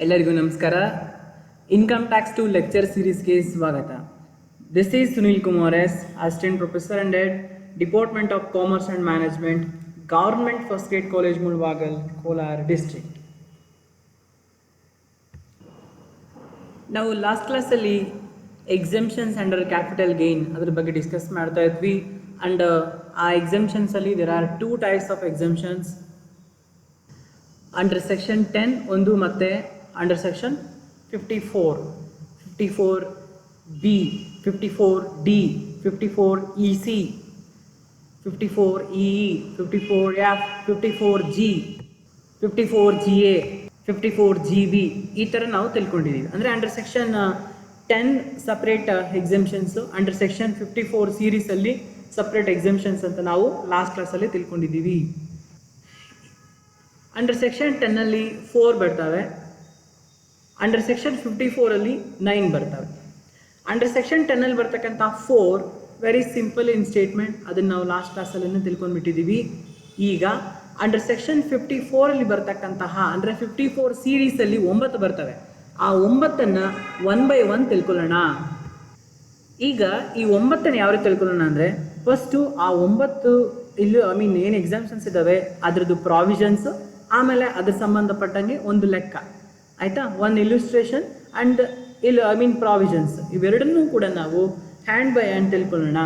ಎಲ್ಲರಿಗೂ ನಮಸ್ಕಾರ. Income tax two lecture ಸೀರೀಸ್ಗೆ ಸ್ವಾಗತ. This is Sunil Kumar S, assistant professor and head, department of commerce and management, government first grade college Mulbagal, Kolar district. ನಾವು last ಕ್ಲಾಸಲ್ಲಿ exemptions under capital gain ಅದ್ರ ಬಗ್ಗೆ discuss ಮಾಡ್ತಾ ಇದ್ವಿ. ಆ್ಯಂಡ್ ಆ ಎಕ್ಸೆಂಪ್ಷನ್ಸಲ್ಲಿ there are 2 types of exemptions. Under section 10 ಒಂದು ಮತ್ತು under section 54, 54B, 54D, 54EC, 54EE, 54F, 54G, 54GA, 54GB ಈ ಥರ ನಾವು ತಿಳ್ಕೊಂಡಿದ್ದೀವಿ. ಅಂದರೆ under section 10 separate exemptions, under section 54 ಸೀರೀಸಲ್ಲಿ ಸಪ್ರೇಟ್ ಎಕ್ಸೆಂಪ್ಷನ್ಸ್ ಅಂತ ನಾವು ಲಾಸ್ಟ್ ಕ್ಲಾಸಲ್ಲಿ ತಿಳ್ಕೊಂಡಿದ್ದೀವಿ. ಅಂಡರ್ ಸೆಕ್ಷನ್ 10ಅಲ್ಲಿ 4 ಬರ್ತವೆ, ಅಂಡರ್ ಸೆಕ್ಷನ್ 54ಅಲ್ಲಿ 9 ಬರ್ತವೆ. ಅಂಡರ್ ಸೆಕ್ಷನ್ 10ಅಲ್ಲಿ ಬರ್ತಕ್ಕಂಥ 4 ವೆರಿ ಸಿಂಪಲ್ ಇನ್ ಸ್ಟೇಟ್ಮೆಂಟ್, ಅದನ್ನು ನಾವು ಲಾಸ್ಟ್ ಕ್ಲಾಸಲ್ಲೇ ತಿಳ್ಕೊಂಡ್ಬಿಟ್ಟಿದ್ದೀವಿ. ಈಗ ಅಂಡರ್ ಸೆಕ್ಷನ್ 54ಅಲ್ಲಿ ಬರ್ತಕ್ಕಂತಹ ಅಂದರೆ 54 ಸೀರೀಸಲ್ಲಿ 9 ಬರ್ತವೆ. ಆ 9ನ್ನು 1 by 1 ತಿಳ್ಕೊಳ್ಳೋಣ. ಈಗ ಈ 9ನ್ನು ಯಾವ ರೀತಿ ತಿಳ್ಕೊಳ್ಳೋಣ ಅಂದರೆ, ಫಸ್ಟು ಆ 9 ಇಲ್ಲಿ ಏನು ಎಕ್ಸಾಮ್ಷನ್ಸ್ ಇದ್ದಾವೆ ಅದರದ್ದು ಪ್ರಾವಿಷನ್ಸು, ಆಮೇಲೆ ಅದ್ರ ಸಂಬಂಧಪಟ್ಟಂಗೆ ಒಂದು ಲೆಕ್ಕ, ಆಯಿತಾ, ಒಂದು ಇಲ್ಯುಸ್ಟ್ರೇಷನ್ ಆ್ಯಂಡ್ ಪ್ರಾವಿಷನ್ಸ್, ಇವೆರಡನ್ನೂ ಕೂಡ ನಾವು ಹ್ಯಾಂಡ್ ಬೈ ಹ್ಯಾಂಡ್ ತಿಳ್ಕೊಳ್ಳೋಣ.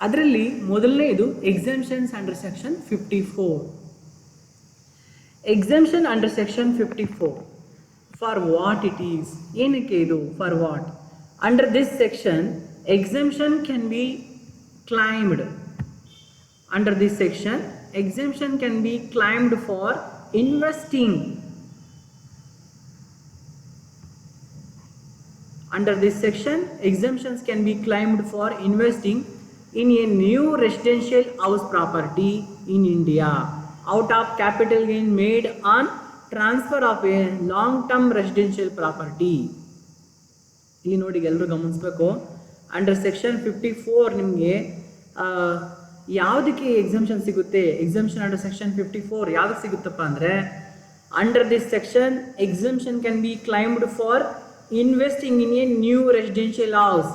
ಅದರಲ್ಲಿ ಮೊದಲನೇದು exemptions under section 54. Exemption under section 54 for what it is, ಏನಕ್ಕೆ ಇದು, for what? Under this section exemption can be claimed. Under this section, exemption can be claimed for investing. Under this section, exemptions can be claimed for investing in a new residential house property in India out of capital gain made on transfer of a long-term residential property. ಇಲ್ಲಿ ನೋಡಿ ಎಲ್ಲರೂ ಗಮನಿಸಬೇಕು. Under section 54 ನಿಮಗೆ ಯಾವುದಕ್ಕೆ exemption ಸಿಗುತ್ತೆ? Exemption under section 54 ಯಾವುದಕ್ಕೆ ಸಿಗುತ್ತಪ್ಪ ಅಂದರೆ, under this section exemption can be claimed for investing in a new residential house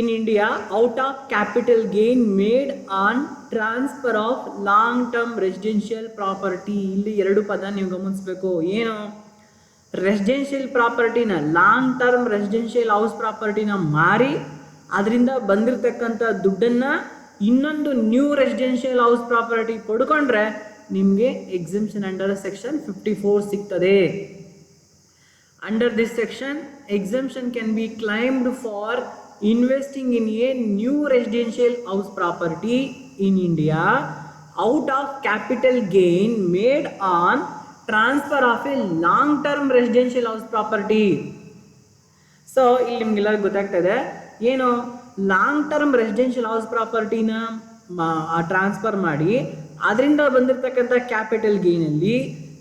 in India out of capital gain made on transfer of long term residential property. ಇಲ್ಲಿ 2 ಪದ ನೀವು ಗಮನಿಸಬೇಕು. ಏನು? Residential ಪ್ರಾಪರ್ಟಿನ, long term residential house ಪ್ರಾಪರ್ಟಿನ ಮಾರಿ ಅದರಿಂದ ಬಂದಿರತಕ್ಕಂಥ ದುಡ್ಡನ್ನು ಇನ್ನೊಂದು ನ್ಯೂ ರೆಸಿಡೆನ್ಷಿಯಲ್ ಹೌಸ್ ಪ್ರಾಪರ್ಟಿ ಪಡ್ಕೊಂಡ್ರೆ ನಿಮಗೆ ಎಕ್ಸೆಂಪ್ಷನ್ ಅಂಡರ್ ಸೆಕ್ಷನ್ 54 ಸಿಗ್ತದೆ. Under this section exemption can be claimed for investing in a new residential house property in India out of capital gain made on transfer of a long term residential house property. So ಇಲ್ಲಿ ನಿಮಗೆಲ್ಲರಿಗೂ ಗೊತ್ತಾಗ್ತದೆ ಏನು, long term residential house ಪ್ರಾಪರ್ಟಿನ transfer ಮಾಡಿ ಅದರಿಂದ ಬಂದಿರತಕ್ಕಂಥ capital ಗೇನಲ್ಲಿ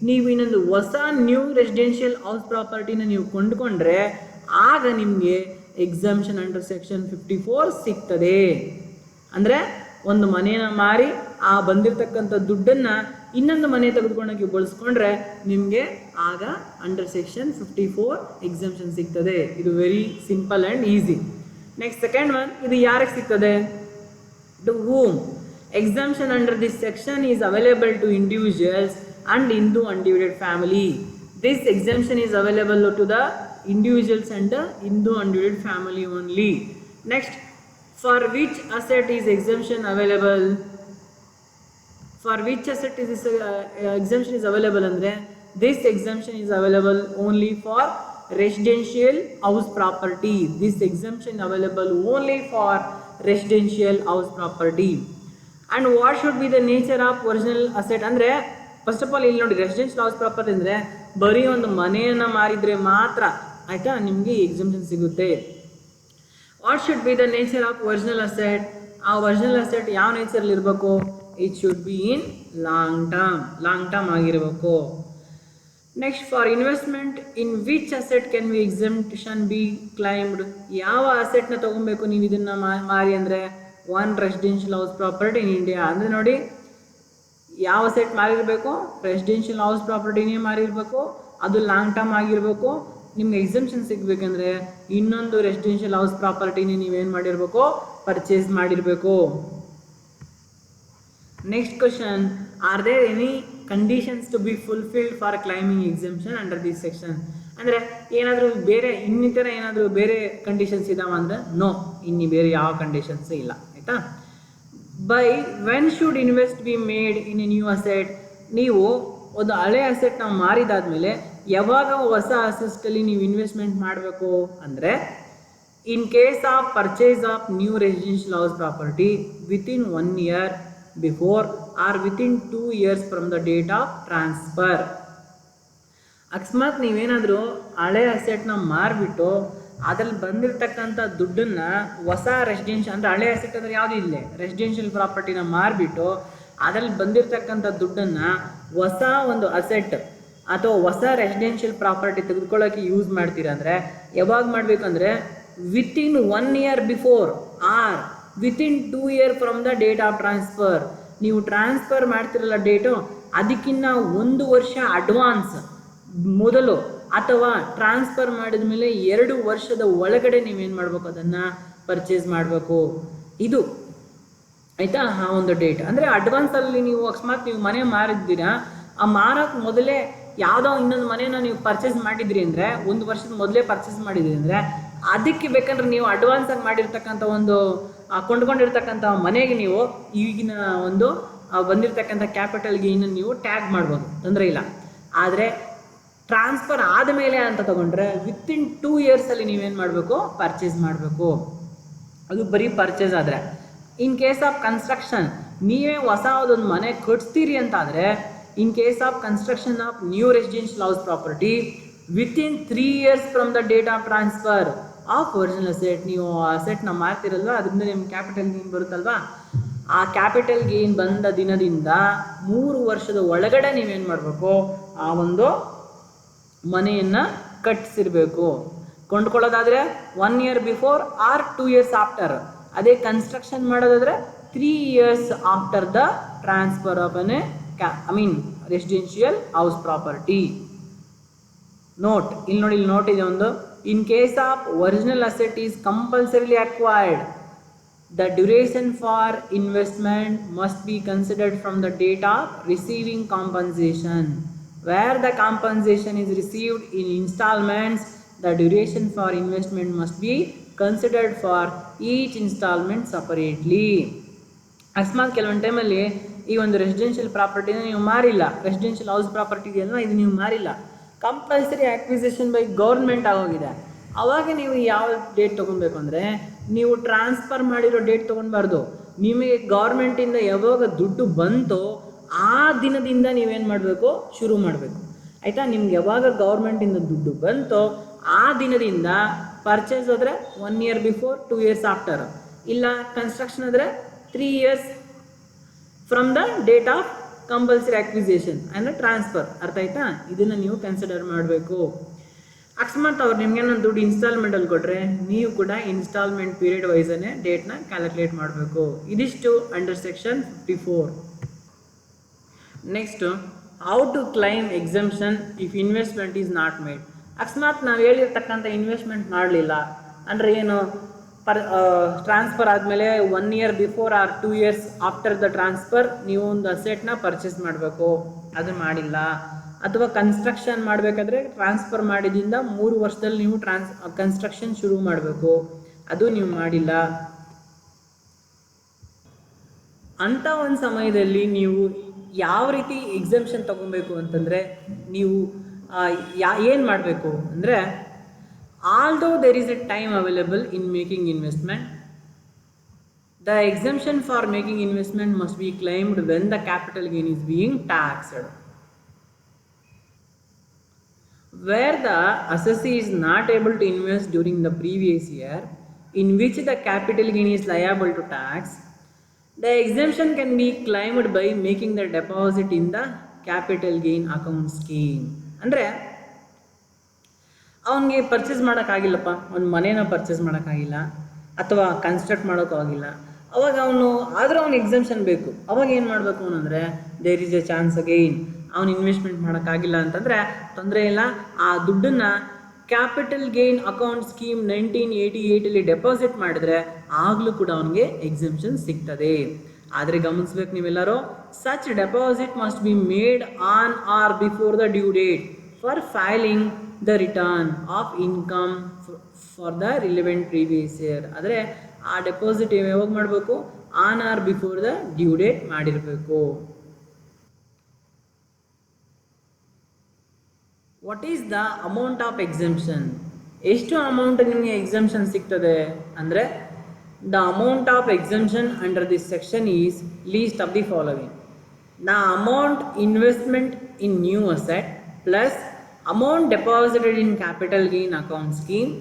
ನೀವು ಇನ್ನೊಂದು ಹೊಸ ನ್ಯೂ ರೆಸಿಡೆನ್ಷಿಯಲ್ ಹೌಸ್ ಪ್ರಾಪರ್ಟಿನ ನೀವು ಕೊಂಡುಕೊಂಡ್ರೆ ಆಗ ನಿಮಗೆ ಎಕ್ಸೆಂಪ್ಷನ್ ಅಂಡರ್ ಸೆಕ್ಷನ್ 54 ಸಿಗ್ತದೆ. ಅಂದರೆ ಒಂದು ಮನೇನ ಮಾರಿ ಆ ಬಂದಿರತಕ್ಕಂಥ ದುಡ್ಡನ್ನು ಇನ್ನೊಂದು ಮನೆ ತೆಗೆದುಕೊಂಡೋಗಿ ಬಳಸ್ಕೊಂಡ್ರೆ ನಿಮಗೆ ಆಗ ಅಂಡರ್ ಸೆಕ್ಷನ್ 54 ಎಕ್ಸೆಂಪ್ಷನ್ ಸಿಗ್ತದೆ. ಇದು very simple and easy. Next second one, ಇದು ಯಾರಿಗೆ ಸಿಗ್ತದೆ? To whom? Exemption under this section is available to individuals and Hindu undivided family. This exemption is available to the individuals and Hindu undivided family only. Next, for which asset is exemption available? For which asset is exemption is available ಅಂದರೆ, this exemption is available only for residential house property. This exemption available only for residential house property. And what should be the nature of original asset? ಅಂದರೆ first of all ಇಲ್ಲಿ ನೋಡಿ, residential house property ಅಂದರೆ ಬರೀ ಒಂದು ಮನೆಯನ್ನು ಮಾರಿದರೆ ಮಾತ್ರ, ಆಯಿತಾ, ನಿಮಗೆ ಎಕ್ಸೆಂಪ್ಷನ್ ಸಿಗುತ್ತೆ. What should be the nature of original asset? ಆ ಒರಿಜಿನಲ್ ಅಸೆಟ್ ಯಾವ ನೇಚರಲ್ಲಿ ಇರಬೇಕು? It should be in long term ಆಗಿರಬೇಕು. Next, for investment in which asset can be exemption be claimed? ಯಾವ ಅಸೆಟ್ನ ತೊಗೊಬೇಕು ನೀವು ಇದನ್ನು ಮಾರಿ ಅಂದರೆ, 1 residential house property in India. ಅಂದರೆ ನೋಡಿ, ಯಾವ ಅಸೆಟ್ ಮಾರಿರಬೇಕು, ರೆಸಿಡೆನ್ಷಿಯಲ್ ಹೌಸ್ ಪ್ರಾಪರ್ಟಿನೇ ಮಾರಿರಬೇಕು, ಅದು ಲಾಂಗ್ ಟರ್ಮ್ ಆಗಿರಬೇಕು. ನಿಮ್ಗೆ ಎಕ್ಸೆಂಪ್ಷನ್ ಸಿಗಬೇಕಂದ್ರೆ ಇನ್ನೊಂದು ರೆಸಿಡೆನ್ಷಿಯಲ್ ಹೌಸ್ ಪ್ರಾಪರ್ಟಿನೇ ನೀವೇನು ಮಾಡಿರಬೇಕು, ಪರ್ಚೇಸ್ ಮಾಡಿರಬೇಕು. Next question, are there any conditions to be fulfilled for claiming exemption under this section? ಅಂದರೆ ಏನಾದರೂ ಬೇರೆ ಇನ್ನಿತರ ಏನಾದರೂ ಬೇರೆ ಕಂಡೀಷನ್ಸ್ ಇದಾವ ಅಂದರೆ ನೋ, ಇನ್ನು ಬೇರೆ ಯಾವ ಕಂಡೀಷನ್ಸ್ ಇಲ್ಲ. ಆಯಿತಾ? By when should invest be made in a new asset? ನೀವು ಒಂದು ಹಳೆ ಅಸೆಟ್ ನಾವು ಮಾರಿದಾದ್ಮೇಲೆ ಯಾವಾಗ ಹೊಸ ಅಸೆಟ್ಸಲ್ಲಿ ನೀವು ಇನ್ವೆಸ್ಟ್ಮೆಂಟ್ ಮಾಡಬೇಕು ಅಂದರೆ, in case of purchase of new residential house property within 1 year before or within 2 years from the date of transfer. ಅಕಸ್ಮಾತ್ ನೀವೇನಾದರೂ ಹಳೆ ಅಸೆಟ್ನ ಮಾರಿಬಿಟ್ಟು ಅದ್ರಲ್ಲಿ ಬಂದಿರತಕ್ಕಂಥ ದುಡ್ಡನ್ನು ಹೊಸ ರೆಸಿಡೆನ್ಷಿಯಲ್ ಅಂದರೆ ಹಳೆ ಅಸೆಟ್ ಅಂದರೆ ಯಾವುದೂ ಇಲ್ಲೇ ರೆಸಿಡೆನ್ಷಿಯಲ್ ಪ್ರಾಪರ್ಟಿನ ಮಾರಿಬಿಟ್ಟು ಅದರಲ್ಲಿ ಬಂದಿರತಕ್ಕಂಥ ದುಡ್ಡನ್ನು ಹೊಸ ಒಂದು ಅಸೆಟ್ ಅಥವಾ ಹೊಸ ರೆಸಿಡೆನ್ಷಿಯಲ್ ಪ್ರಾಪರ್ಟಿ ತೆಗೆದುಕೊಳ್ಳೋಕ್ಕೆ ಯೂಸ್ ಮಾಡ್ತೀರಾ ಅಂದರೆ ಯಾವಾಗ ಮಾಡಬೇಕಂದ್ರೆ within 1 year before or within 2 year from the date of transfer. ನೀವು ಟ್ರಾನ್ಸ್ಫರ್ ಮಾಡ್ತಿರಲ್ಲ ಡೇಟು, ಅದಕ್ಕಿಂತ 1 ವರ್ಷ ಅಡ್ವಾನ್ಸ್ ಮೊದಲು ಅಥವಾ ಟ್ರಾನ್ಸ್ಫರ್ ಮಾಡಿದ ಮೇಲೆ 2 ವರ್ಷದ ಒಳಗಡೆ ನೀವೇನು ಮಾಡಬೇಕು, ಅದನ್ನು ಪರ್ಚೇಸ್ ಮಾಡಬೇಕು. ಇದು ಆಯಿತಾ ಆ ಒಂದು ಡೇಟ್. ಅಂದರೆ ಅಡ್ವಾನ್ಸಲ್ಲಿ ನೀವು ಅಕಸ್ಮಾತ್ ನೀವು ಮನೆ ಮಾರಿದ್ದೀರಾ, ಆ ಮಾರೋಕ್ಕೆ ಮೊದಲೇ ಯಾವುದೋ ಇನ್ನೊಂದು ಮನೆನ ನೀವು ಪರ್ಚೇಸ್ ಮಾಡಿದ್ರಿ ಅಂದರೆ 1 ವರ್ಷದ ಮೊದಲೇ ಪರ್ಚೇಸ್ ಮಾಡಿದ್ರಿ ಅಂದರೆ ಅದಕ್ಕೆ ಬೇಕಂದ್ರೆ ನೀವು ಅಡ್ವಾನ್ಸಾಗಿ ಮಾಡಿರ್ತಕ್ಕಂಥ ಒಂದು ಕೊಂಡ್ಕೊಂಡಿರ್ತಕ್ಕಂಥ ಮನೆಗೆ ನೀವು ಈಗಿನ ಒಂದು ಬಂದಿರತಕ್ಕಂಥ ಕ್ಯಾಪಿಟಲ್ ಗೇನನ್ನು ನೀವು ಟ್ಯಾಗ್ ಮಾಡ್ಬೋದು, ತೊಂದರೆ ಇಲ್ಲ. ಆದರೆ ಟ್ರಾನ್ಸ್ಫರ್ ಆದಮೇಲೆ ಅಂತ ತಗೊಂಡ್ರೆ ವಿತಿನ್ 2 yearsಲ್ಲಿ ನೀವೇನು ಮಾಡಬೇಕು, ಪರ್ಚೇಸ್ ಮಾಡಬೇಕು. ಅದು ಬರೀ ಪರ್ಚೇಸ್ ಆದರೆ. ಇನ್ ಕೇಸ್ ಆಫ್ ಕನ್ಸ್ಟ್ರಕ್ಷನ್, ನೀವೇ ಹೊಸ ಒಂದು ಮನೆ ಕಟ್ಸ್ತೀರಿ ಅಂತಾದರೆ, ಇನ್ case of construction of new residential house property within 3 years from the date of transfer of original asset. ನೀವು ಆ ಅಸೆಟ್ನ ಮಾರ್ತಿರಲ್ವ, ಅದರಿಂದ ನಿಮ್ಮ ಕ್ಯಾಪಿಟಲ್ ಗೇನ್ ಬರುತ್ತಲ್ವ, ಆ ಕ್ಯಾಪಿಟಲ್ ಗೇನ್ ಬಂದ ದಿನದಿಂದ 3 ವರ್ಷದ ಒಳಗಡೆ ನೀವೇನು ಮಾಡಬೇಕು, ಆ ಒಂದು ಮನೆಯನ್ನು ಕಟ್ಟಿಸಿರಬೇಕು. ಕೊಂಡ್ಕೊಳ್ಳೋದಾದರೆ 1 year before or 2 years after. ಅದೇ ಕನ್ಸ್ಟ್ರಕ್ಷನ್ ಮಾಡೋದಾದರೆ 3 years after the transfer of residential house property. Note ಇಲ್ಲಿ ನೋಡಿ, ಇಲ್ಲಿ ನೋಟ್ ಇದೆ ಒಂದು. In case of original asset is compulsorily acquired, the duration for investment must be considered from the date of receiving compensation. Where the compensation is received in installments, the duration for investment must be considered for each installment separately. ಅಕಸ್ಮಾತ್ ಕೆಲವೊಂದು ಟೈಮಲ್ಲಿ ಈ ಒಂದು residential ಪ್ರಾಪರ್ಟಿನ ನೀವು ಮಾರಿಲ್ಲ, residential house property ಇದೆಯಲ್ಲ ಇದು ನೀವು ಮಾರಿಲ್ಲ, compulsory acquisition by government ಆಗೋಗಿದೆ. ಆವಾಗ ನೀವು ಯಾವ ಡೇಟ್ ತೊಗೊಬೇಕು ಅಂದರೆ, ನೀವು ಟ್ರಾನ್ಸ್ಫರ್ ಮಾಡಿರೋ ಡೇಟ್ ತೊಗೊಳ್ಬಾರ್ದು. ನಿಮಗೆ ಗೌರ್ಮೆಂಟಿಂದ ಯಾವಾಗ ದುಡ್ಡು ಬಂತೋ ಆ ದಿನದಿಂದ ನೀವೇನು ಮಾಡಬೇಕು, ಶುರು ಮಾಡಬೇಕು. ಆಯಿತಾ? ನಿಮ್ಗೆ ಯಾವಾಗ ಗೌರ್ಮೆಂಟಿಂದ ದುಡ್ಡು ಬಂತೋ ಆ ದಿನದಿಂದ ಪರ್ಚೇಸ್ ಆದರೆ 1 year ಬಿಫೋರ್ 2 years ಆಫ್ಟರ್, ಇಲ್ಲ ಕನ್ಸ್ಟ್ರಕ್ಷನ್ ಆದರೆ 3 years from the date of compulsory acquisition ಅಂದರೆ ಟ್ರಾನ್ಸ್ಫರ್. ಅರ್ಥ ಆಯ್ತಾ? ಇದನ್ನು ನೀವು ಕನ್ಸಿಡರ್ ಮಾಡಬೇಕು. ಅಕಸ್ಮಾತ್ ಅವ್ರು ನಿಮ್ಗೇನೋ ದುಡ್ಡು ಇನ್ಸ್ಟಾಲ್ಮೆಂಟಲ್ಲಿ ಕೊಟ್ಟರೆ ನೀವು ಕೂಡ ಇನ್ಸ್ಟಾಲ್ಮೆಂಟ್ ಪೀರಿಯಡ್ ವೈಸನ್ನೇ ಡೇಟ್ನ ಕ್ಯಾಲ್ಕುಲೇಟ್ ಮಾಡಬೇಕು. ಇದಿಷ್ಟು under section 54. Next, how to claim exemption if investment is not made. ಅಕಸ್ಮಾತ್ ನಾವು ಹೇಳಿರ್ತಕ್ಕಂಥ ಇನ್ವೆಸ್ಟ್ಮೆಂಟ್ ಮಾಡಲಿಲ್ಲ ಅಂದರೆ ಏನು, ಟ್ರಾನ್ಸ್ಫರ್ ಆದಮೇಲೆ 1 year before or 2 years after the transfer ನೀವು ಒಂದು ಅಸೆಟ್ನ ಪರ್ಚೇಸ್ ಮಾಡಬೇಕು, ಅದು ಮಾಡಿಲ್ಲ. ಅಥವಾ ಕನ್ಸ್ಟ್ರಕ್ಷನ್ ಮಾಡಬೇಕಾದ್ರೆ ಟ್ರಾನ್ಸ್ಫರ್ ಮಾಡಿದಿಂದ 3 ವರ್ಷದಲ್ಲಿ ನೀವು ಕನ್ಸ್ಟ್ರಕ್ಷನ್ ಶುರು ಮಾಡಬೇಕು, ಅದು ನೀವು ಮಾಡಿಲ್ಲ. ಅಂಥ ಒಂದು ಸಮಯದಲ್ಲಿ ನೀವು ಯಾವ ರೀತಿ ಎಕ್ಸಂಪ್ಷನ್ ತೊಗೊಬೇಕು ಅಂತಂದರೆ, ನೀವು ಏನು ಮಾಡಬೇಕು ಅಂದರೆ, although there is a time available in making investment, the exemption for making investment must be claimed when the capital gain is being taxed. Where the assessee is not able to invest during the previous year in which the capital gain is liable to tax, the exemption can be claimed by making the deposit in the capital gain account scheme. ಅಂದರೆ ಅವನಿಗೆ purchase ಮಾಡೋಕ್ಕಾಗಿಲ್ಲಪ್ಪ, ಒಂದು ಮನೇನ purchase ಮಾಡೋಕ್ಕಾಗಿಲ್ಲ ಅಥವಾ construct ಮಾಡೋಕ್ಕೂ ಆಗಿಲ್ಲ, ಅವಾಗ ಆದರೂ ಅವ್ನು ಎಕ್ಸಮ್ಷನ್ ಬೇಕು. ಅವಾಗ ಏನು ಮಾಡಬೇಕು ಅಂದರೆ there is a chance again. ಅವ್ನು ಇನ್ವೆಸ್ಟ್ಮೆಂಟ್ ಮಾಡೋಕ್ಕಾಗಿಲ್ಲ ಅಂತಂದರೆ ತೊಂದರೆ ಇಲ್ಲ, ಆ ದುಡ್ಡನ್ನು capital gain account scheme 1988 deposit ಮಾಡಿದ್ರೆ ಆಗಲೂ ಕೂಡ ಅವನಿಗೆ ಎಕ್ಸಮ್ಷನ್ ಸಿಗ್ತದೆ. ಆದರೆ ಗಮನಿಸ್ಬೇಕು ನೀವೆಲ್ಲರೂ, such deposit must be made on or before the due date for filing the return of income for the relevant previous year. ಆದರೆ ಆ ಡೆಪಾಸಿಟ್ ಯಾವಾಗ ಮಾಡಬೇಕು? On or before the due date ಮಾಡಿರಬೇಕು. What is the amount of exemption? ಎಷ್ಟು amount ನಿಮಗೆ exemption ಸಿಗ್ತದೆ ಅಂದರೆ, the amount of exemption under this section is least of the following: the amount investment in new asset plus amount deposited in capital gain account scheme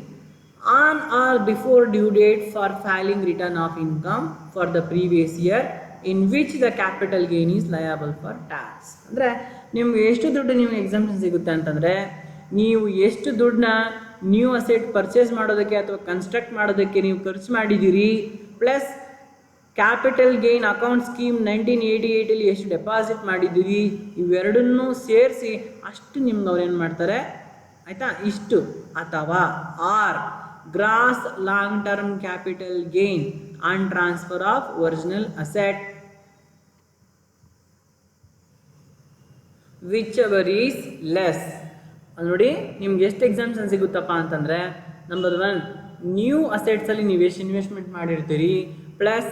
on or before due date for filing return of income for the previous year in which the capital gain is liable for tax. ಅಂದರೆ ನಿಮ್ಗೆ ಎಷ್ಟು ದುಡ್ಡು ನಿಮ್ಗೆ exemption ಸಿಗುತ್ತೆ ಅಂತಂದರೆ, ನೀವು ಎಷ್ಟು ದುಡ್ಡನ್ನ ನ್ಯೂ ಅಸೆಟ್ ಪರ್ಚೇಸ್ ಮಾಡೋದಕ್ಕೆ ಅಥವಾ ಕನ್ಸ್ಟ್ರಕ್ಟ್ ಮಾಡೋದಕ್ಕೆ ನೀವು ಖರ್ಚು ಮಾಡಿದ್ದೀರಿ, plus capital gain account scheme 1988 ಎಷ್ಟು ಡೆಪಾಸಿಟ್ ಮಾಡಿದ್ದೀರಿ, ಇವೆರಡನ್ನೂ ಸೇರಿಸಿ ಅಷ್ಟು ನಿಮ್ಗೆ ಅವ್ರು ಏನು ಮಾಡ್ತಾರೆ ಆಯಿತಾ, ಇಷ್ಟು ಅಥವಾ or gross long term capital gain on transfer of original asset whichever is less. ನೋಡಿ ನಿಮ್ಗೆ ಎಷ್ಟು ಎಕ್ಸಾಮ್ಷನ್ ಸಿಗುತ್ತಪ್ಪ ಅಂತಂದರೆ, ನಂಬರ್ 1 ನ್ಯೂ ಅಸೆಟ್ಸಲ್ಲಿ ನೀವು ಎಷ್ಟು ಇನ್ವೆಸ್ಟ್ಮೆಂಟ್ ಮಾಡಿರ್ತೀರಿ, ಪ್ಲಸ್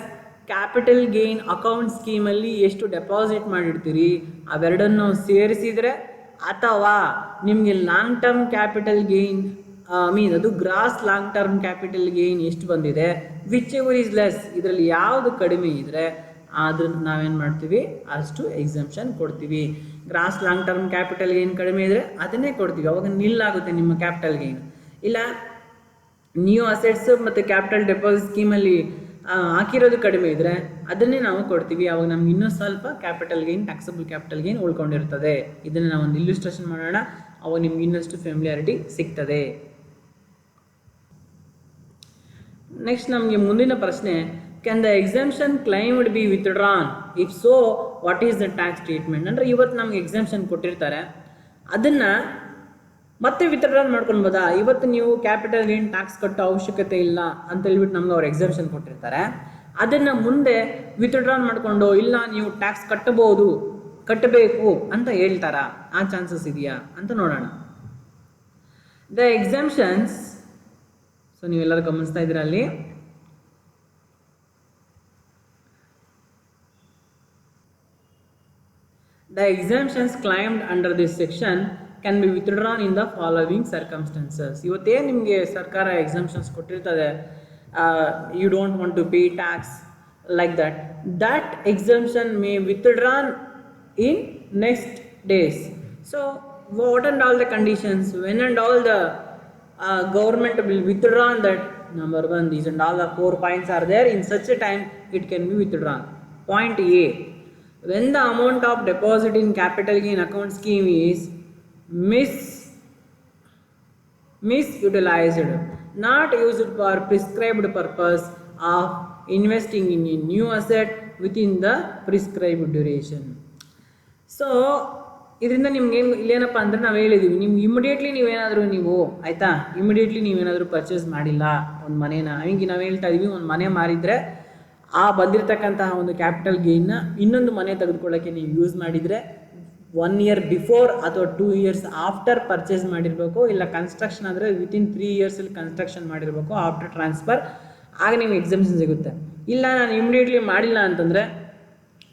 ಕ್ಯಾಪಿಟಲ್ ಗೇನ್ ಅಕೌಂಟ್ ಸ್ಕೀಮಲ್ಲಿ ಎಷ್ಟು ಡೆಪಾಸಿಟ್ ಮಾಡಿರ್ತೀರಿ, ಅವೆರಡನ್ನು ಸೇರಿಸಿದರೆ, ಅಥವಾ ನಿಮಗೆ ಲಾಂಗ್ ಟರ್ಮ್ ಕ್ಯಾಪಿಟಲ್ ಗೇನ್ ಅದು gross long term capital gain ಎಷ್ಟು ಬಂದಿದೆ, ವಿಚ್ ಎವರ್ ಈಸ್ ಲೆಸ್, ಇದರಲ್ಲಿ ಯಾವುದು ಕಡಿಮೆ ಇದ್ದರೆ ಅದನ್ನು ನಾವೇನು ಮಾಡ್ತೀವಿ, ಅಷ್ಟು ಎಕ್ಸಮ್ಷನ್ ಕೊಡ್ತೀವಿ. Gross long term capital gain ಕಡಿಮೆ ಇದ್ದರೆ ಅದನ್ನೇ ಕೊಡ್ತೀವಿ, ಅವಾಗ ನಿಲ್ಲಾಗುತ್ತೆ ನಿಮ್ಮ ಕ್ಯಾಪಿಟಲ್ ಗೇನ್. ಇಲ್ಲ ನ್ಯೂ ಅಸೆಟ್ಸ್ ಮತ್ತು ಕ್ಯಾಪಿಟಲ್ ಡೆಪಾಸಿಟ್ ಸ್ಕೀಮಲ್ಲಿ ಹಾಕಿರೋದು ಕಡಿಮೆ ಇದ್ದರೆ ಅದನ್ನೇ ನಾವು ಕೊಡ್ತೀವಿ, ಅವಾಗ ನಮ್ಗೆ ಇನ್ನೂ ಸ್ವಲ್ಪ capital gain, taxable capital gain ಉಳ್ಕೊಂಡಿರ್ತದೆ. ಇದನ್ನು ನಾವು ಒಂದು ಇಲ್ಯುಸ್ಟ್ರೇಷನ್ ಮಾಡೋಣ, ಅವಾಗ ನಿಮ್ಗೆ ಇನ್ನಷ್ಟು ಫ್ಯಾಮಿಲಿಯಾರಿಟಿ ಸಿಗ್ತದೆ. ನೆಕ್ಸ್ಟ್ ನಮಗೆ ಮುಂದಿನ ಪ್ರಶ್ನೆ, can the exemption claimed B withdrawn? If so what is the tax treatment? ಅಂದರೆ ಇವತ್ತು ನಮ್ಗೆ ಎಕ್ಸಮ್ಷನ್ ಕೊಟ್ಟಿರ್ತಾರೆ, ಅದನ್ನು ಮತ್ತೆ ವಿತ್ಡ್ರಾನ್ ಮಾಡ್ಕೊಳ್ಬೋದಾ? ಇವತ್ತು ನೀವು ಕ್ಯಾಪಿಟಲ್ ಗೇನ್ ಟ್ಯಾಕ್ಸ್ ಕಟ್ಟೋ ಅವಶ್ಯಕತೆ ಇಲ್ಲ ಅಂತ ಹೇಳ್ಬಿಟ್ಟು ನಮ್ಗೆ ಅವ್ರು ಎಕ್ಸಮ್ಷನ್ ಕೊಟ್ಟಿರ್ತಾರೆ, ಅದನ್ನು ಮುಂದೆ ವಿತ್ಡ್ರಾನ್ ಮಾಡಿಕೊಂಡು ಇಲ್ಲ ನೀವು ಟ್ಯಾಕ್ಸ್ ಕಟ್ಟಬೇಕು ಅಂತ ಹೇಳ್ತಾರಾ? ಆ ಚಾನ್ಸಸ್ ಇದೆಯಾ ಅಂತ ನೋಡೋಣ. ದ ಎಕ್ಸಮ್ಷನ್ಸ್, ಸೊ ನೀವೆಲ್ಲರೂ ಗಮನಿಸ್ತಾ ಇದ್ದೀರಾ ಅಲ್ಲಿ, the exemptions claimed under this section can be withdrawn in the following circumstances. ಇವತ್ತೇ ನಿಮಗೆ ಸರ್ಕಾರ exemptions ಕೊಟ್ಟಿರ್ತದೆ, you don't want to pay tax like that exemption may withdrawn in next days. So what and all the conditions, when and all the government will withdraw that? Number 1, these and all the 4 points are there, in such a time it can be withdrawn. Point A, when the amount of deposit in capital gain account scheme is misutilized, not used for prescribed purpose of investing in a new asset within the prescribed duration. So ಇದರಿಂದ ನಿಮ್ಗೆ ಇಲ್ಲೇನಪ್ಪ ಅಂದರೆ ನಾವು ಹೇಳಿದ್ದೀವಿ, ನಿಮ್ಗೆ immediately ನೀವೇನಾದರೂ purchase ಮಾಡಿಲ್ಲ ಒಂದು ಮನೇನ, ಹಂಗೆ ನಾವು ಹೇಳ್ತಾ ಇದ್ದೀವಿ, ಒಂದು ಮನೆ ಮಾರಿದರೆ ಆ ಬಂದಿರತಕ್ಕಂತಹ ಒಂದು ಕ್ಯಾಪಿಟಲ್ ಗೇನ್ನ ಇನ್ನೊಂದು ಮನೆ ತೆಗೆದುಕೊಳ್ಳೋಕ್ಕೆ ನೀವು ಯೂಸ್ ಮಾಡಿದರೆ 1 year ಬಿಫೋರ್ ಅಥವಾ 2 years ಆಫ್ಟರ್ ಪರ್ಚೇಸ್ ಮಾಡಿರಬೇಕು, ಇಲ್ಲ ಕನ್ಸ್ಟ್ರಕ್ಷನ್ ಆದರೆ ವಿತಿನ್ 3 yearsಲ್ಲಿ ಕನ್ಸ್ಟ್ರಕ್ಷನ್ ಮಾಡಿರಬೇಕು ಆಫ್ಟರ್ ಟ್ರಾನ್ಸ್ಫರ್, ಆಗ ನಿಮ್ಗೆ ಎಕ್ಸಮ್ಷನ್ ಸಿಗುತ್ತೆ. ಇಲ್ಲ ನಾನು ಇಮಿಡಿಯೇಟ್ಲಿ ಮಾಡಿಲ್ಲ ಅಂತಂದರೆ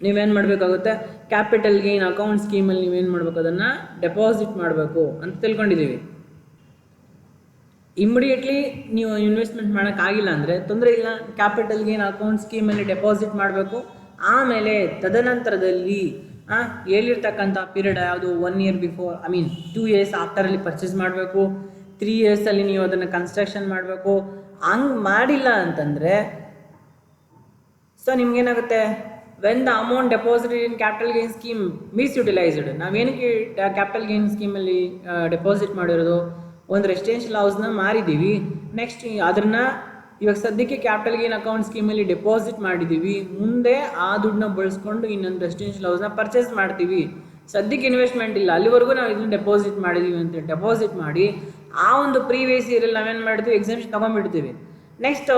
ನೀವೇನು ಮಾಡಬೇಕಾಗುತ್ತೆ, ಕ್ಯಾಪಿಟಲ್ ಗೇನ್ ಅಕೌಂಟ್ ಸ್ಕೀಮಲ್ಲಿ ನೀವೇನು ಮಾಡಬೇಕು, ಅದನ್ನು ಡೆಪಾಸಿಟ್ ಮಾಡಬೇಕು ಅಂತ ತಿಳ್ಕೊಂಡಿದ್ದೀವಿ. ಇಮಿಡಿಯೇಟ್ಲಿ ನೀವು ಇನ್ವೆಸ್ಟ್ಮೆಂಟ್ ಮಾಡೋಕ್ಕಾಗಿಲ್ಲ ಅಂದರೆ ತೊಂದರೆ ಇಲ್ಲ, ಕ್ಯಾಪಿಟಲ್ ಗೇನ್ ಅಕೌಂಟ್ ಸ್ಕೀಮಲ್ಲಿ ಡೆಪಾಸಿಟ್ ಮಾಡಬೇಕು. ಆಮೇಲೆ ತದನಂತರದಲ್ಲಿ ಹೇಳಿರ್ತಕ್ಕಂಥ ಪೀರಿಯಡ್ ಯಾವುದು, 1 year ಬಿಫೋರ್ 2 years ಆಫ್ಟರಲ್ಲಿ ಪರ್ಚೇಸ್ ಮಾಡಬೇಕು, 3 yearsಲ್ಲಿ ನೀವು ಅದನ್ನು ಕನ್ಸ್ಟ್ರಕ್ಷನ್ ಮಾಡಬೇಕು. ಹಂಗೆ ಮಾಡಿಲ್ಲ ಅಂತಂದರೆ ಸೊ ನಿಮ್ಗೇನಾಗುತ್ತೆ, when the amount deposited in capital gain scheme misutilised, ನಾವೇನಕ್ಕೆ ಕ್ಯಾಪಿಟಲ್ ಗೇನ್ ಸ್ಕೀಮಲ್ಲಿ ಡೆಪಾಸಿಟ್ ಮಾಡಿರೋದು, ಒಂದು ರೆಸಿಡೆನ್ಷಿಯಲ್ ಹೌಸ್ನ ಮಾರಿದ್ದೀವಿ, ನೆಕ್ಸ್ಟ್ ಅದನ್ನು ಇವಾಗ ಸದ್ಯಕ್ಕೆ ಕ್ಯಾಪಿಟಲ್ ಗೇನ್ ಅಕೌಂಟ್ ಸ್ಕೀಮಲ್ಲಿ ಡೆಪಾಸಿಟ್ ಮಾಡಿದ್ದೀವಿ, ಮುಂದೆ ಆ ದುಡ್ಡನ್ನ ಬಳಸ್ಕೊಂಡು ಇನ್ನೊಂದು ರೆಸಿಡೆನ್ಷಿಯಲ್ ಹೌಸ್ನ ಪರ್ಚೇಸ್ ಮಾಡ್ತೀವಿ. ಸದ್ಯಕ್ಕೆ ಇನ್ವೆಸ್ಟ್ಮೆಂಟ್ ಇಲ್ಲ, ಅಲ್ಲಿವರೆಗೂ ನಾವು ಇದನ್ನು ಡೆಪಾಸಿಟ್ ಮಾಡಿದ್ದೀವಿ ಅಂತ ಡೆಪಾಸಿಟ್ ಮಾಡಿ ಆ ಒಂದು ಪ್ರೀವಿಯಸ್ ಇಯರಲ್ಲಿ ನಾವೇನು ಮಾಡ್ತೀವಿ, ಎಕ್ಸಾಮ್ಷನ್ ತೊಗೊಂಡ್ಬಿಡ್ತೀವಿ. ನೆಕ್ಸ್ಟ್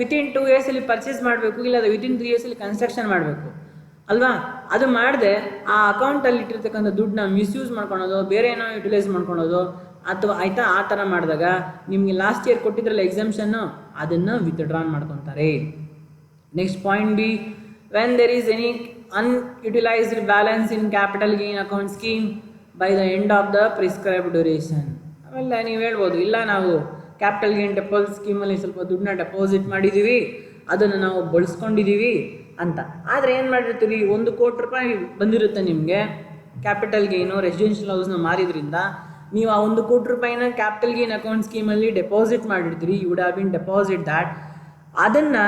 ವಿತಿನ್ 2 ಇಯರ್ಸಲ್ಲಿ ಪರ್ಚೇಸ್ ಮಾಡಬೇಕು, ಇಲ್ಲ ಅದು ವಿತಿನ್ 3 ಇಯರ್ಸಲ್ಲಿ ಕನ್ಸ್ಟ್ರಕ್ಷನ್ ಮಾಡಬೇಕು ಅಲ್ವಾ. ಅದು ಮಾಡದೆ ಆ ಅಕೌಂಟಲ್ಲಿ ಇಟ್ಟಿರ್ತಕ್ಕಂಥ ದುಡ್ಡನ್ನ ಮಿಸ್ಯೂಸ್ ಮಾಡ್ಕೊಳೋದು, ಬೇರೆ ಏನೋ ಯುಟಿಲೈಸ್ ಮಾಡ್ಕೊಳೋದು ಅಥವಾ ಆಯಿತಾ, ಆ ಥರ ಮಾಡಿದಾಗ ನಿಮಗೆ ಲಾಸ್ಟ್ ಇಯರ್ ಕೊಟ್ಟಿದ್ರಲ್ಲ ಎಕ್ಸಾಮ್ಷನ್ನು, ಅದನ್ನು ವಿತ್ಡ್ರಾನ್ ಮಾಡ್ಕೊತಾರೆ. Next point B, when there is any unutilised balance in capital gain account scheme by the end of the prescribed duration. ಆಮೇಲೆ ನೀವು ಹೇಳ್ಬೋದು, ಇಲ್ಲ ನಾವು ಕ್ಯಾಪಿಟಲ್ ಗೇನ್ ಡೆಪಾಸಿಟ್ ಸ್ಕೀಮಲ್ಲಿ ಸ್ವಲ್ಪ ದುಡ್ಡನ್ನ ಡೆಪಾಸಿಟ್ ಮಾಡಿದ್ದೀವಿ, ಅದನ್ನು ನಾವು ಬಳಸ್ಕೊಂಡಿದ್ದೀವಿ ಅಂತ. ಆದರೆ ಏನು ಮಾಡಿರ್ತೀವಿ, 1 ಕೋಟಿ ರೂಪಾಯಿ ಬಂದಿರುತ್ತೆ ನಿಮಗೆ ಕ್ಯಾಪಿಟಲ್ ಗೇನು ರೆಸಿಡೆನ್ಷಿಯಲ್ ಹೌಸ್ನ ಮಾರಿದ್ರಿಂದ. ನೀವು ಆ 1 ಕೋಟಿ ರೂಪಾಯಿನ ಕ್ಯಾಪಿಟಲ್ ಗೇನ್ ಅಕೌಂಟ್ ಸ್ಕೀಮಲ್ಲಿ ಡೆಪಾಸಿಟ್ ಮಾಡಿರ್ತೀರಿ, you would have been deposit that. ಅದನ್ನು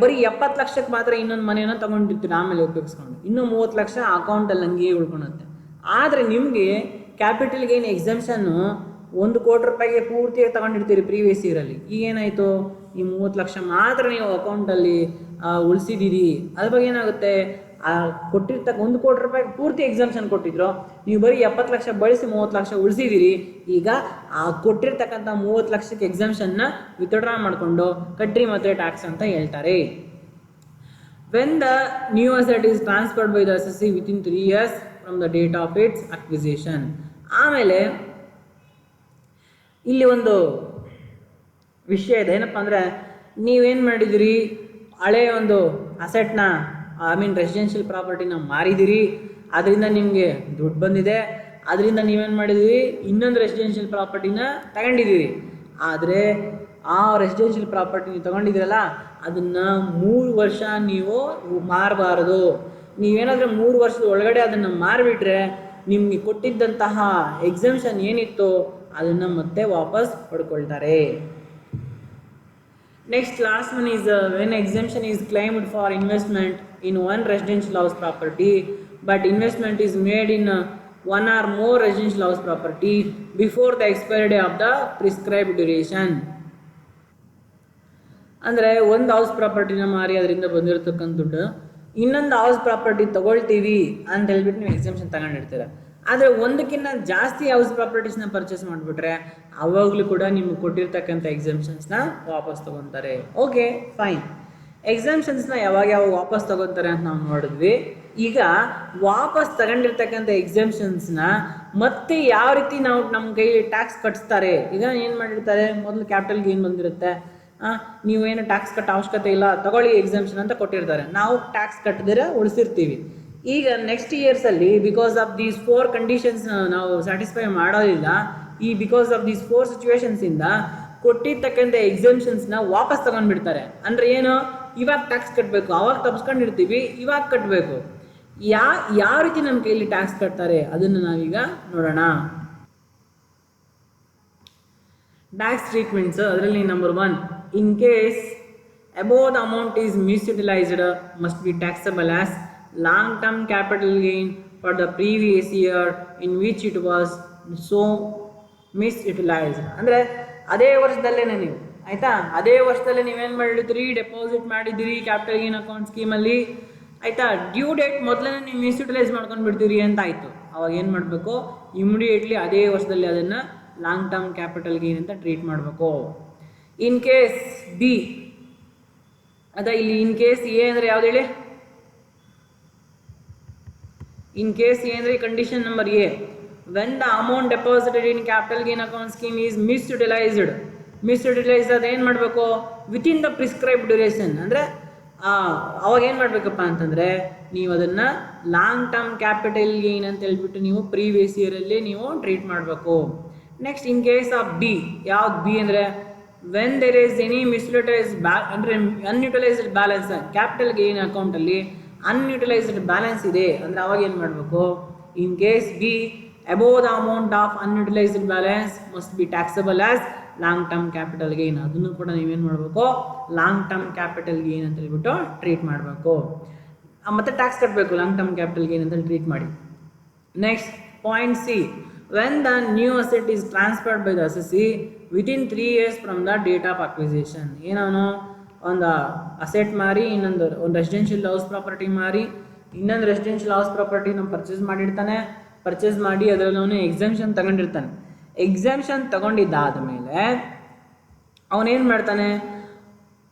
ಬರೀ 70 ಲಕ್ಷಕ್ಕೆ ಮಾತ್ರ ಇನ್ನೊಂದು ಮನೆಯನ್ನು ತೊಗೊಂಡಿರ್ತೀರಿ, ಆಮೇಲೆ ಉಪಯೋಗಿಸ್ಕೊಂಡು ಇನ್ನೂ 30 ಲಕ್ಷ ಅಕೌಂಟಲ್ಲಿ ಹಂಗೆ ಉಳ್ಕೊಳುತ್ತೆ. ಆದರೆ ನಿಮಗೆ ಕ್ಯಾಪಿಟಲ್ ಗೇನ್ ಎಕ್ಸಾಮ್ಷನ್ನು 1 ಕೋಟಿ ರೂಪಾಯಿಗೆ ಪೂರ್ತಿಯಾಗಿ ತೊಗೊಂಡಿರ್ತೀರಿ ಪ್ರೀವಿಯಸ್ ಇಯರಲ್ಲಿ. ಈಗೇನಾಯಿತು, ಈ 30 ಲಕ್ಷ ಮಾತ್ರ ನೀವು ಅಕೌಂಟಲ್ಲಿ ಉಳಿಸಿದ್ದೀರಿ. ಅದ್ರ ಬಗ್ಗೆ ಏನಾಗುತ್ತೆ, ಕೊಟ್ಟಿರ್ತಕ್ಕ 1 ಕೋಟಿ ರೂಪಾಯಿಗೆ ಪೂರ್ತಿ ಎಕ್ಸಾಮ್ಷನ್ ಕೊಟ್ಟಿದ್ರು, ನೀವು ಬರೀ 70 ಲಕ್ಷ ಬಳಸಿ 30 ಲಕ್ಷ ಉಳಿಸಿದ್ದೀರಿ. ಈಗ ಆ ಕೊಟ್ಟಿರ್ತಕ್ಕಂಥ 30 ಲಕ್ಷಕ್ಕೆ ಎಕ್ಸಾಮ್ಷನ್ನ ವಿತ್ಡ್ರಾ ಮಾಡಿಕೊಂಡು ಕಟ್ರಿ ಮತ್ತು ಟ್ಯಾಕ್ಸ್ ಅಂತ ಹೇಳ್ತಾರೆ. When the new asset is transferred by the assessee within 3 years from the date of it's acquisition. ಆಮೇಲೆ ಇಲ್ಲಿ ಒಂದು ವಿಷಯ ಇದೆ, ಏನಪ್ಪ ಅಂದರೆ, ನೀವೇನು ಮಾಡಿದಿರಿ, ಹಳೆಯ ಒಂದು ಅಸೆಟ್ನ ರೆಸಿಡೆನ್ಷಿಯಲ್ ಪ್ರಾಪರ್ಟಿನ ಮಾರಿದಿರಿ, ಅದರಿಂದ ನಿಮಗೆ ದುಡ್ಡು ಬಂದಿದೆ, ಅದರಿಂದ ನೀವೇನು ಮಾಡಿದಿರಿ, ಇನ್ನೊಂದು ರೆಸಿಡೆನ್ಷಿಯಲ್ ಪ್ರಾಪರ್ಟಿನ ತಗೊಂಡಿದ್ದೀರಿ. ಆದರೆ ಆ ರೆಸಿಡೆನ್ಷಿಯಲ್ ಪ್ರಾಪರ್ಟಿ ನೀವು ತೊಗೊಂಡಿದ್ದೀರಲ್ಲ, ಅದನ್ನು 3 ವರ್ಷ ನೀವು ಮಾರಬಾರದು. ನೀವೇನಾದರೂ 3 ವರ್ಷದ ಒಳಗಡೆ ಅದನ್ನು ಮಾರಿಬಿಟ್ರೆ ನಿಮಗೆ ಕೊಟ್ಟಿದ್ದಂತಹ ಎಕ್ಸಾಮ್ಷನ್ ಏನಿತ್ತು ಅದನ್ನು ಮತ್ತೆ ವಾಪಸ್ ಪಡ್ಕೊಳ್ತಾರೆ. Next last one is when exemption is claimed for investment in one residential house property but investment is made in 1 or more residential house property before the expiry day of the prescribed duration. ಅಂದರೆ ಒಂದು house ಪ್ರಾಪರ್ಟಿನ ಮಾರಿ ಅದರಿಂದ ಬಂದಿರತಕ್ಕಂಥ ದುಡ್ಡು ಇನ್ನೊಂದು house property ತೊಗೊಳ್ತೀವಿ ಅಂತ ಹೇಳ್ಬಿಟ್ಟು ನೀವು ಎಕ್ಸಾಮ್ಷನ್ ತಗೊಂಡಿರ್ತೀರ. ಆದರೆ ಒಂದಕ್ಕಿಂತ ಜಾಸ್ತಿ ಹೌಸ್ ಪ್ರಾಪರ್ಟೀಸ್ನ ಪರ್ಚೇಸ್ ಮಾಡಿಬಿಟ್ರೆ ಅವಾಗಲೂ ಕೂಡ ನಿಮಗೆ ಕೊಟ್ಟಿರ್ತಕ್ಕಂಥ ಎಕ್ಸಾಮ್ಷನ್ಸ್ನ ವಾಪಸ್ ತೊಗೊತಾರೆ. Okay fine. ಎಕ್ಸಾಮ್ಷನ್ಸ್ನ ಯಾವಾಗ ವಾಪಸ್ ತೊಗೊತಾರೆ ಅಂತ ನಾವು ನೋಡಿದ್ವಿ. ಈಗ ವಾಪಸ್ ತಗೊಂಡಿರ್ತಕ್ಕಂಥ ಎಕ್ಸಾಮ್ಷನ್ಸ್ನ ಮತ್ತೆ ಯಾವ ರೀತಿ ನಾವು ನಮ್ಮ ಕೈಲಿ ಟ್ಯಾಕ್ಸ್ ಕಟ್ಟಿಸ್ತಾರೆ. ಈಗ ಏನು ಮಾಡಿರ್ತಾರೆ, ಮೊದಲು ಕ್ಯಾಪಿಟಲ್ ಗೇನ್ ಬಂದಿರುತ್ತೆ, ನೀವೇನು ಟ್ಯಾಕ್ಸ್ ಕಟ್ಟೋ ಅವಶ್ಯಕತೆ ಇಲ್ಲ, ತಗೊಳ್ಳಿ ಎಕ್ಸಾಮ್ಷನ್ ಅಂತ ಕೊಟ್ಟಿರ್ತಾರೆ, ನಾವು ಟ್ಯಾಕ್ಸ್ ಕಟ್ಟದಿರ ಉಳಿಸಿರ್ತೀವಿ. ಈಗ ನೆಕ್ಸ್ಟ್ ಇಯರ್ಸಲ್ಲಿ ಬಿಕಾಸ್ ಆಫ್ ದೀಸ್ 4 ಕಂಡೀಷನ್ಸ್ ನಾವು ಸ್ಯಾಟಿಸ್ಫೈ ಮಾಡೋದಿಲ್ಲ, ಈ ಬಿಕಾಸ್ ಆಫ್ ದೀಸ್ 4 ಸಿಚುವೇಶನ್ಸಿಂದ ಕೊಟ್ಟಿರ್ತಕ್ಕಂಥ ಎಕ್ಸಾಮ್ಷನ್ಸ್ನ ವಾಪಸ್ ತಗೊಂಡ್ಬಿಡ್ತಾರೆ. ಅಂದರೆ ಏನು, ಇವಾಗ ಟ್ಯಾಕ್ಸ್ ಕಟ್ಟಬೇಕು, ಅವಾಗ ತಪ್ಪಿಸ್ಕೊಂಡಿರ್ತೀವಿ, ಇವಾಗ ಕಟ್ಟಬೇಕು. ಯಾವ ರೀತಿ ನಮ್ಮ ಕೈಯಲ್ಲಿ ಟ್ಯಾಕ್ಸ್ ಕಟ್ತಾರೆ ಅದನ್ನು ನಾವೀಗ ನೋಡೋಣ. ಟ್ಯಾಕ್ಸ್ ಟ್ರೀಟ್ಮೆಂಟ್ಸ್, ಅದರಲ್ಲಿ number 1, in case above the amount is misutilized must be taxable as long term capital gain for the previous year in which it was so misutilized. ಅಂದರೆ ಅದೇ ವರ್ಷದಲ್ಲೇ ನೀವು ಆಯಿತಾ, ಅದೇ ವರ್ಷದಲ್ಲೇ ನೀವೇನು ಮಾಡಿರ್ತೀರಿ, ಡೆಪಾಸಿಟ್ ಮಾಡಿದ್ದೀರಿ ಕ್ಯಾಪಿಟಲ್ ಗೇನ್ ಅಕೌಂಟ್ ಸ್ಕೀಮಲ್ಲಿ ಆಯಿತಾ, due date ಮೊದಲೇ ನೀವು ಮಿಸ್ಯುಟಿಲೈಸ್ ಮಾಡ್ಕೊಂಡು ಬಿಡ್ತೀರಿ ಅಂತ ಆಯಿತು. ಅವಾಗ ಏನು ಮಾಡಬೇಕು, ಇಮಿಡಿಯೇಟ್ಲಿ ಅದೇ ವರ್ಷದಲ್ಲಿ ಅದನ್ನು ಲಾಂಗ್ ಟರ್ಮ್ ಕ್ಯಾಪಿಟಲ್ ಗೇನ್ ಅಂತ ಟ್ರೀಟ್ ಮಾಡಬೇಕು. ಇನ್ ಕೇಸ್ ಬಿ, ಅದ ಇಲ್ಲಿ ಇನ್ ಕೇಸ್ ಎ ಅಂದರೆ ಯಾವ್ದು ಹೇಳಿ, ಇನ್ ಕೇಸ್ ಎ ಅಂದರೆ condition number A, when the amount deposited in capital gain account scheme is misutilised ಅದೇನು ಮಾಡಬೇಕು, ವಿತಿನ್ ದ ಪ್ರಿಸ್ಕ್ರೈಬ್ಡ್ ಡ್ಯೂರೇಷನ್. ಅಂದರೆ ಅವಾಗ ಏನು ಮಾಡಬೇಕಪ್ಪ ಅಂತಂದರೆ ನೀವು ಅದನ್ನು ಲಾಂಗ್ ಟರ್ಮ್ ಕ್ಯಾಪಿಟಲ್ ಗೇನ್ ಅಂತ ಹೇಳ್ಬಿಟ್ಟು ನೀವು ಪ್ರೀವಿಯಸ್ ಇಯರಲ್ಲಿ ನೀವು ಟ್ರೀಟ್ ಮಾಡಬೇಕು. Next in case of B, ಯಾವ್ದು ಬಿ ಅಂದರೆ ವೆನ್ ದೇರ್ ಈಸ್ ಎನಿ ಮಿಸ್ಯುಟಿಲೈಸ್ಡ್ ಅಂದರೆ ಅನ್ಯುಟಿಲೈಸ್ಡ್ ಬ್ಯಾಲೆನ್ಸ್, ಕ್ಯಾಪಿಟಲ್ ಗೇನ್ ಅಕೌಂಟಲ್ಲಿ ಅನ್ಯುಟಿಲೈಸ್ಡ್ ಬ್ಯಾಲೆನ್ಸ್ ಇದೆ ಅಂದರೆ ಅವಾಗ ಏನು ಮಾಡಬೇಕು, in case B above the amount of unutilized balance must be taxable as long term capital gain. ಅದನ್ನು ಕೂಡ ನೀವೇನು ಮಾಡಬೇಕು, ಲಾಂಗ್ ಟರ್ಮ್ ಕ್ಯಾಪಿಟಲ್ ಗೇನ್ ಅಂತ ಹೇಳ್ಬಿಟ್ಟು ಟ್ರೀಟ್ ಮಾಡಬೇಕು, ಮತ್ತೆ ಟ್ಯಾಕ್ಸ್ ಕಟ್ಟಬೇಕು ಲಾಂಗ್ ಟರ್ಮ್ ಕ್ಯಾಪಿಟಲ್ ಗೇನ್ ಅಂತ ಟ್ರೀಟ್ ಮಾಡಿ. Next point C, when the new asset is transferred by the assessee within 3 years from the date of acquisition. ಏನವನು ಒಂದು ಅಸೆಟ್ ಮಾರಿ ಒಂದು ರೆಸಿಡೆನ್ಷಿಯಲ್ ಹೌಸ್ ಪ್ರಾಪರ್ಟಿ ಮಾರಿ ಇನ್ನೊಂದು ರೆಸಿಡೆನ್ಷಿಯಲ್ ಹೌಸ್ ಪ್ರಾಪರ್ಟಿನ ಪರ್ಚೇಸ್ ಮಾಡಿರ್ತಾನೆ. ಪರ್ಚೇಸ್ ಮಾಡಿ ಅದರಲ್ಲಿ ಅವನು ಎಕ್ಸಾಮ್ಷನ್ ತಗೊಂಡಿರ್ತಾನೆ. ಎಕ್ಸಾಮ್ಷನ್ ತಗೊಂಡಿದ್ದಾದ ಮೇಲೆ ಅವನೇನು ಮಾಡ್ತಾನೆ,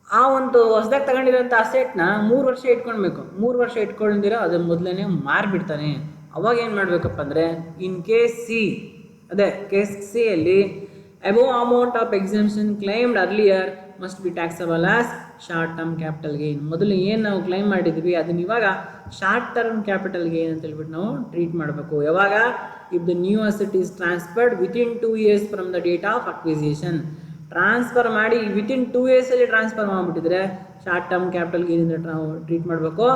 ಆ ಒಂದು ಹೊಸದಾಗಿ ತಗೊಂಡಿರೋಂಥ ಅಸೆಟ್ನ 3 ವರ್ಷ ಇಟ್ಕೊಳ್ಬೇಕು. 3 ವರ್ಷ ಇಟ್ಕೊಂಡಿರೋ ಅದು ಮೊದಲೇ ಮಾರಿಬಿಡ್ತಾನೆ. ಅವಾಗ ಏನು ಮಾಡಬೇಕಪ್ಪ ಅಂದರೆ, ಇನ್ ಕೇಸ್ ಸಿ, ಅದೇ ಕೇಸ್ ಸಿ ಅಲ್ಲಿ above amount of exemption claimed earlier must be taxable as short term capital gain. ಮೊದಲು ಏನು ನಾವು ಕ್ಲೈಮ್ ಮಾಡಿದ್ವಿ ಅದನ್ನ ಇವಾಗ ಶಾರ್ಟ್ ಟರ್ಮ್ ಕ್ಯಾಪಿಟಲ್ ಗೇನ್ ಅಂತ ಹೇಳ್ಬಿಟ್ಟು ನಾವು ಟ್ರೀಟ್ ಮಾಡಬೇಕು. ಯಾವಾಗ? If the new asset is transferred within 2 years from the date of acquisition. Transfer ಮಾಡಿ ವಿತಿನ್ 2 years ಟ್ರಾನ್ಸ್ಫರ್ ಮಾಡಿಬಿಟ್ಟಿದ್ರೆ ಶಾರ್ಟ್ ಟರ್ಮ್ ಕ್ಯಾಪಿಟಲ್ ಗೇನ್ ಅಂತ ನಾವು ಟ್ರೀಟ್ ಮಾಡಬೇಕು.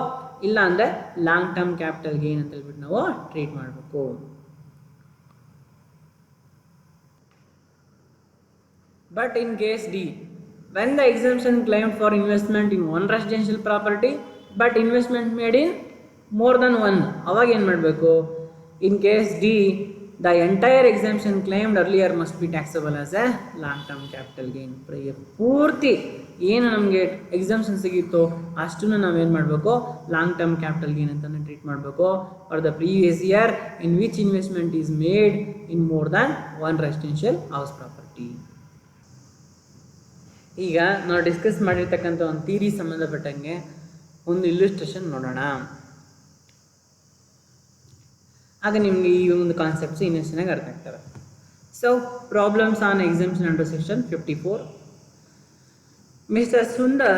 ಇಲ್ಲ ಅಂದರೆ ಲಾಂಗ್ ಟರ್ಮ್ ಕ್ಯಾಪಿಟಲ್ ಗೇನ್ ಅಂತ ಹೇಳ್ಬಿಟ್ಟು ನಾವು ಟ್ರೀಟ್ ಮಾಡಬೇಕು. But in case D, when the exemption claimed for investment in one residential property but investment made in more than one, ಅವಾಗ ಏನು ಮಾಡಬೇಕು? In case D, the entire exemption claimed earlier must be taxable as a long term capital gain. ಪೂರ್ತಿ ಏನು ನಮಗೆ exemption ಸಿಗಿತ್ತೋ ಅಷ್ಟನ್ನು ನಾವೇನು ಮಾಡಬೇಕು? Long term capital gain ಅಂತಲೇ ಟ್ರೀಟ್ ಮಾಡಬೇಕು. For the previous year in which investment is made in more than one residential house property. ಈಗ ನಾವು ಡಿಸ್ಕಸ್ ಮಾಡಿರ್ತಕ್ಕಂಥ ಒಂದು ಥಿಯರಿ ಸಂಬಂಧಪಟ್ಟಂಗೆ ಒಂದು ಇಲ್ಲುಸ್ಟ್ರೇಷನ್ ನೋಡೋಣ. ಆಗ ನಿಮಗೆ ಈ ಒಂದು ಕಾನ್ಸೆಪ್ಟ್ಸ್ ಇನ್ನಷ್ಟು ಚೆನ್ನಾಗಿ ಅರ್ಥ ಆಗ್ತವೆ. So problems on exemption under section 54. Mr. Sundar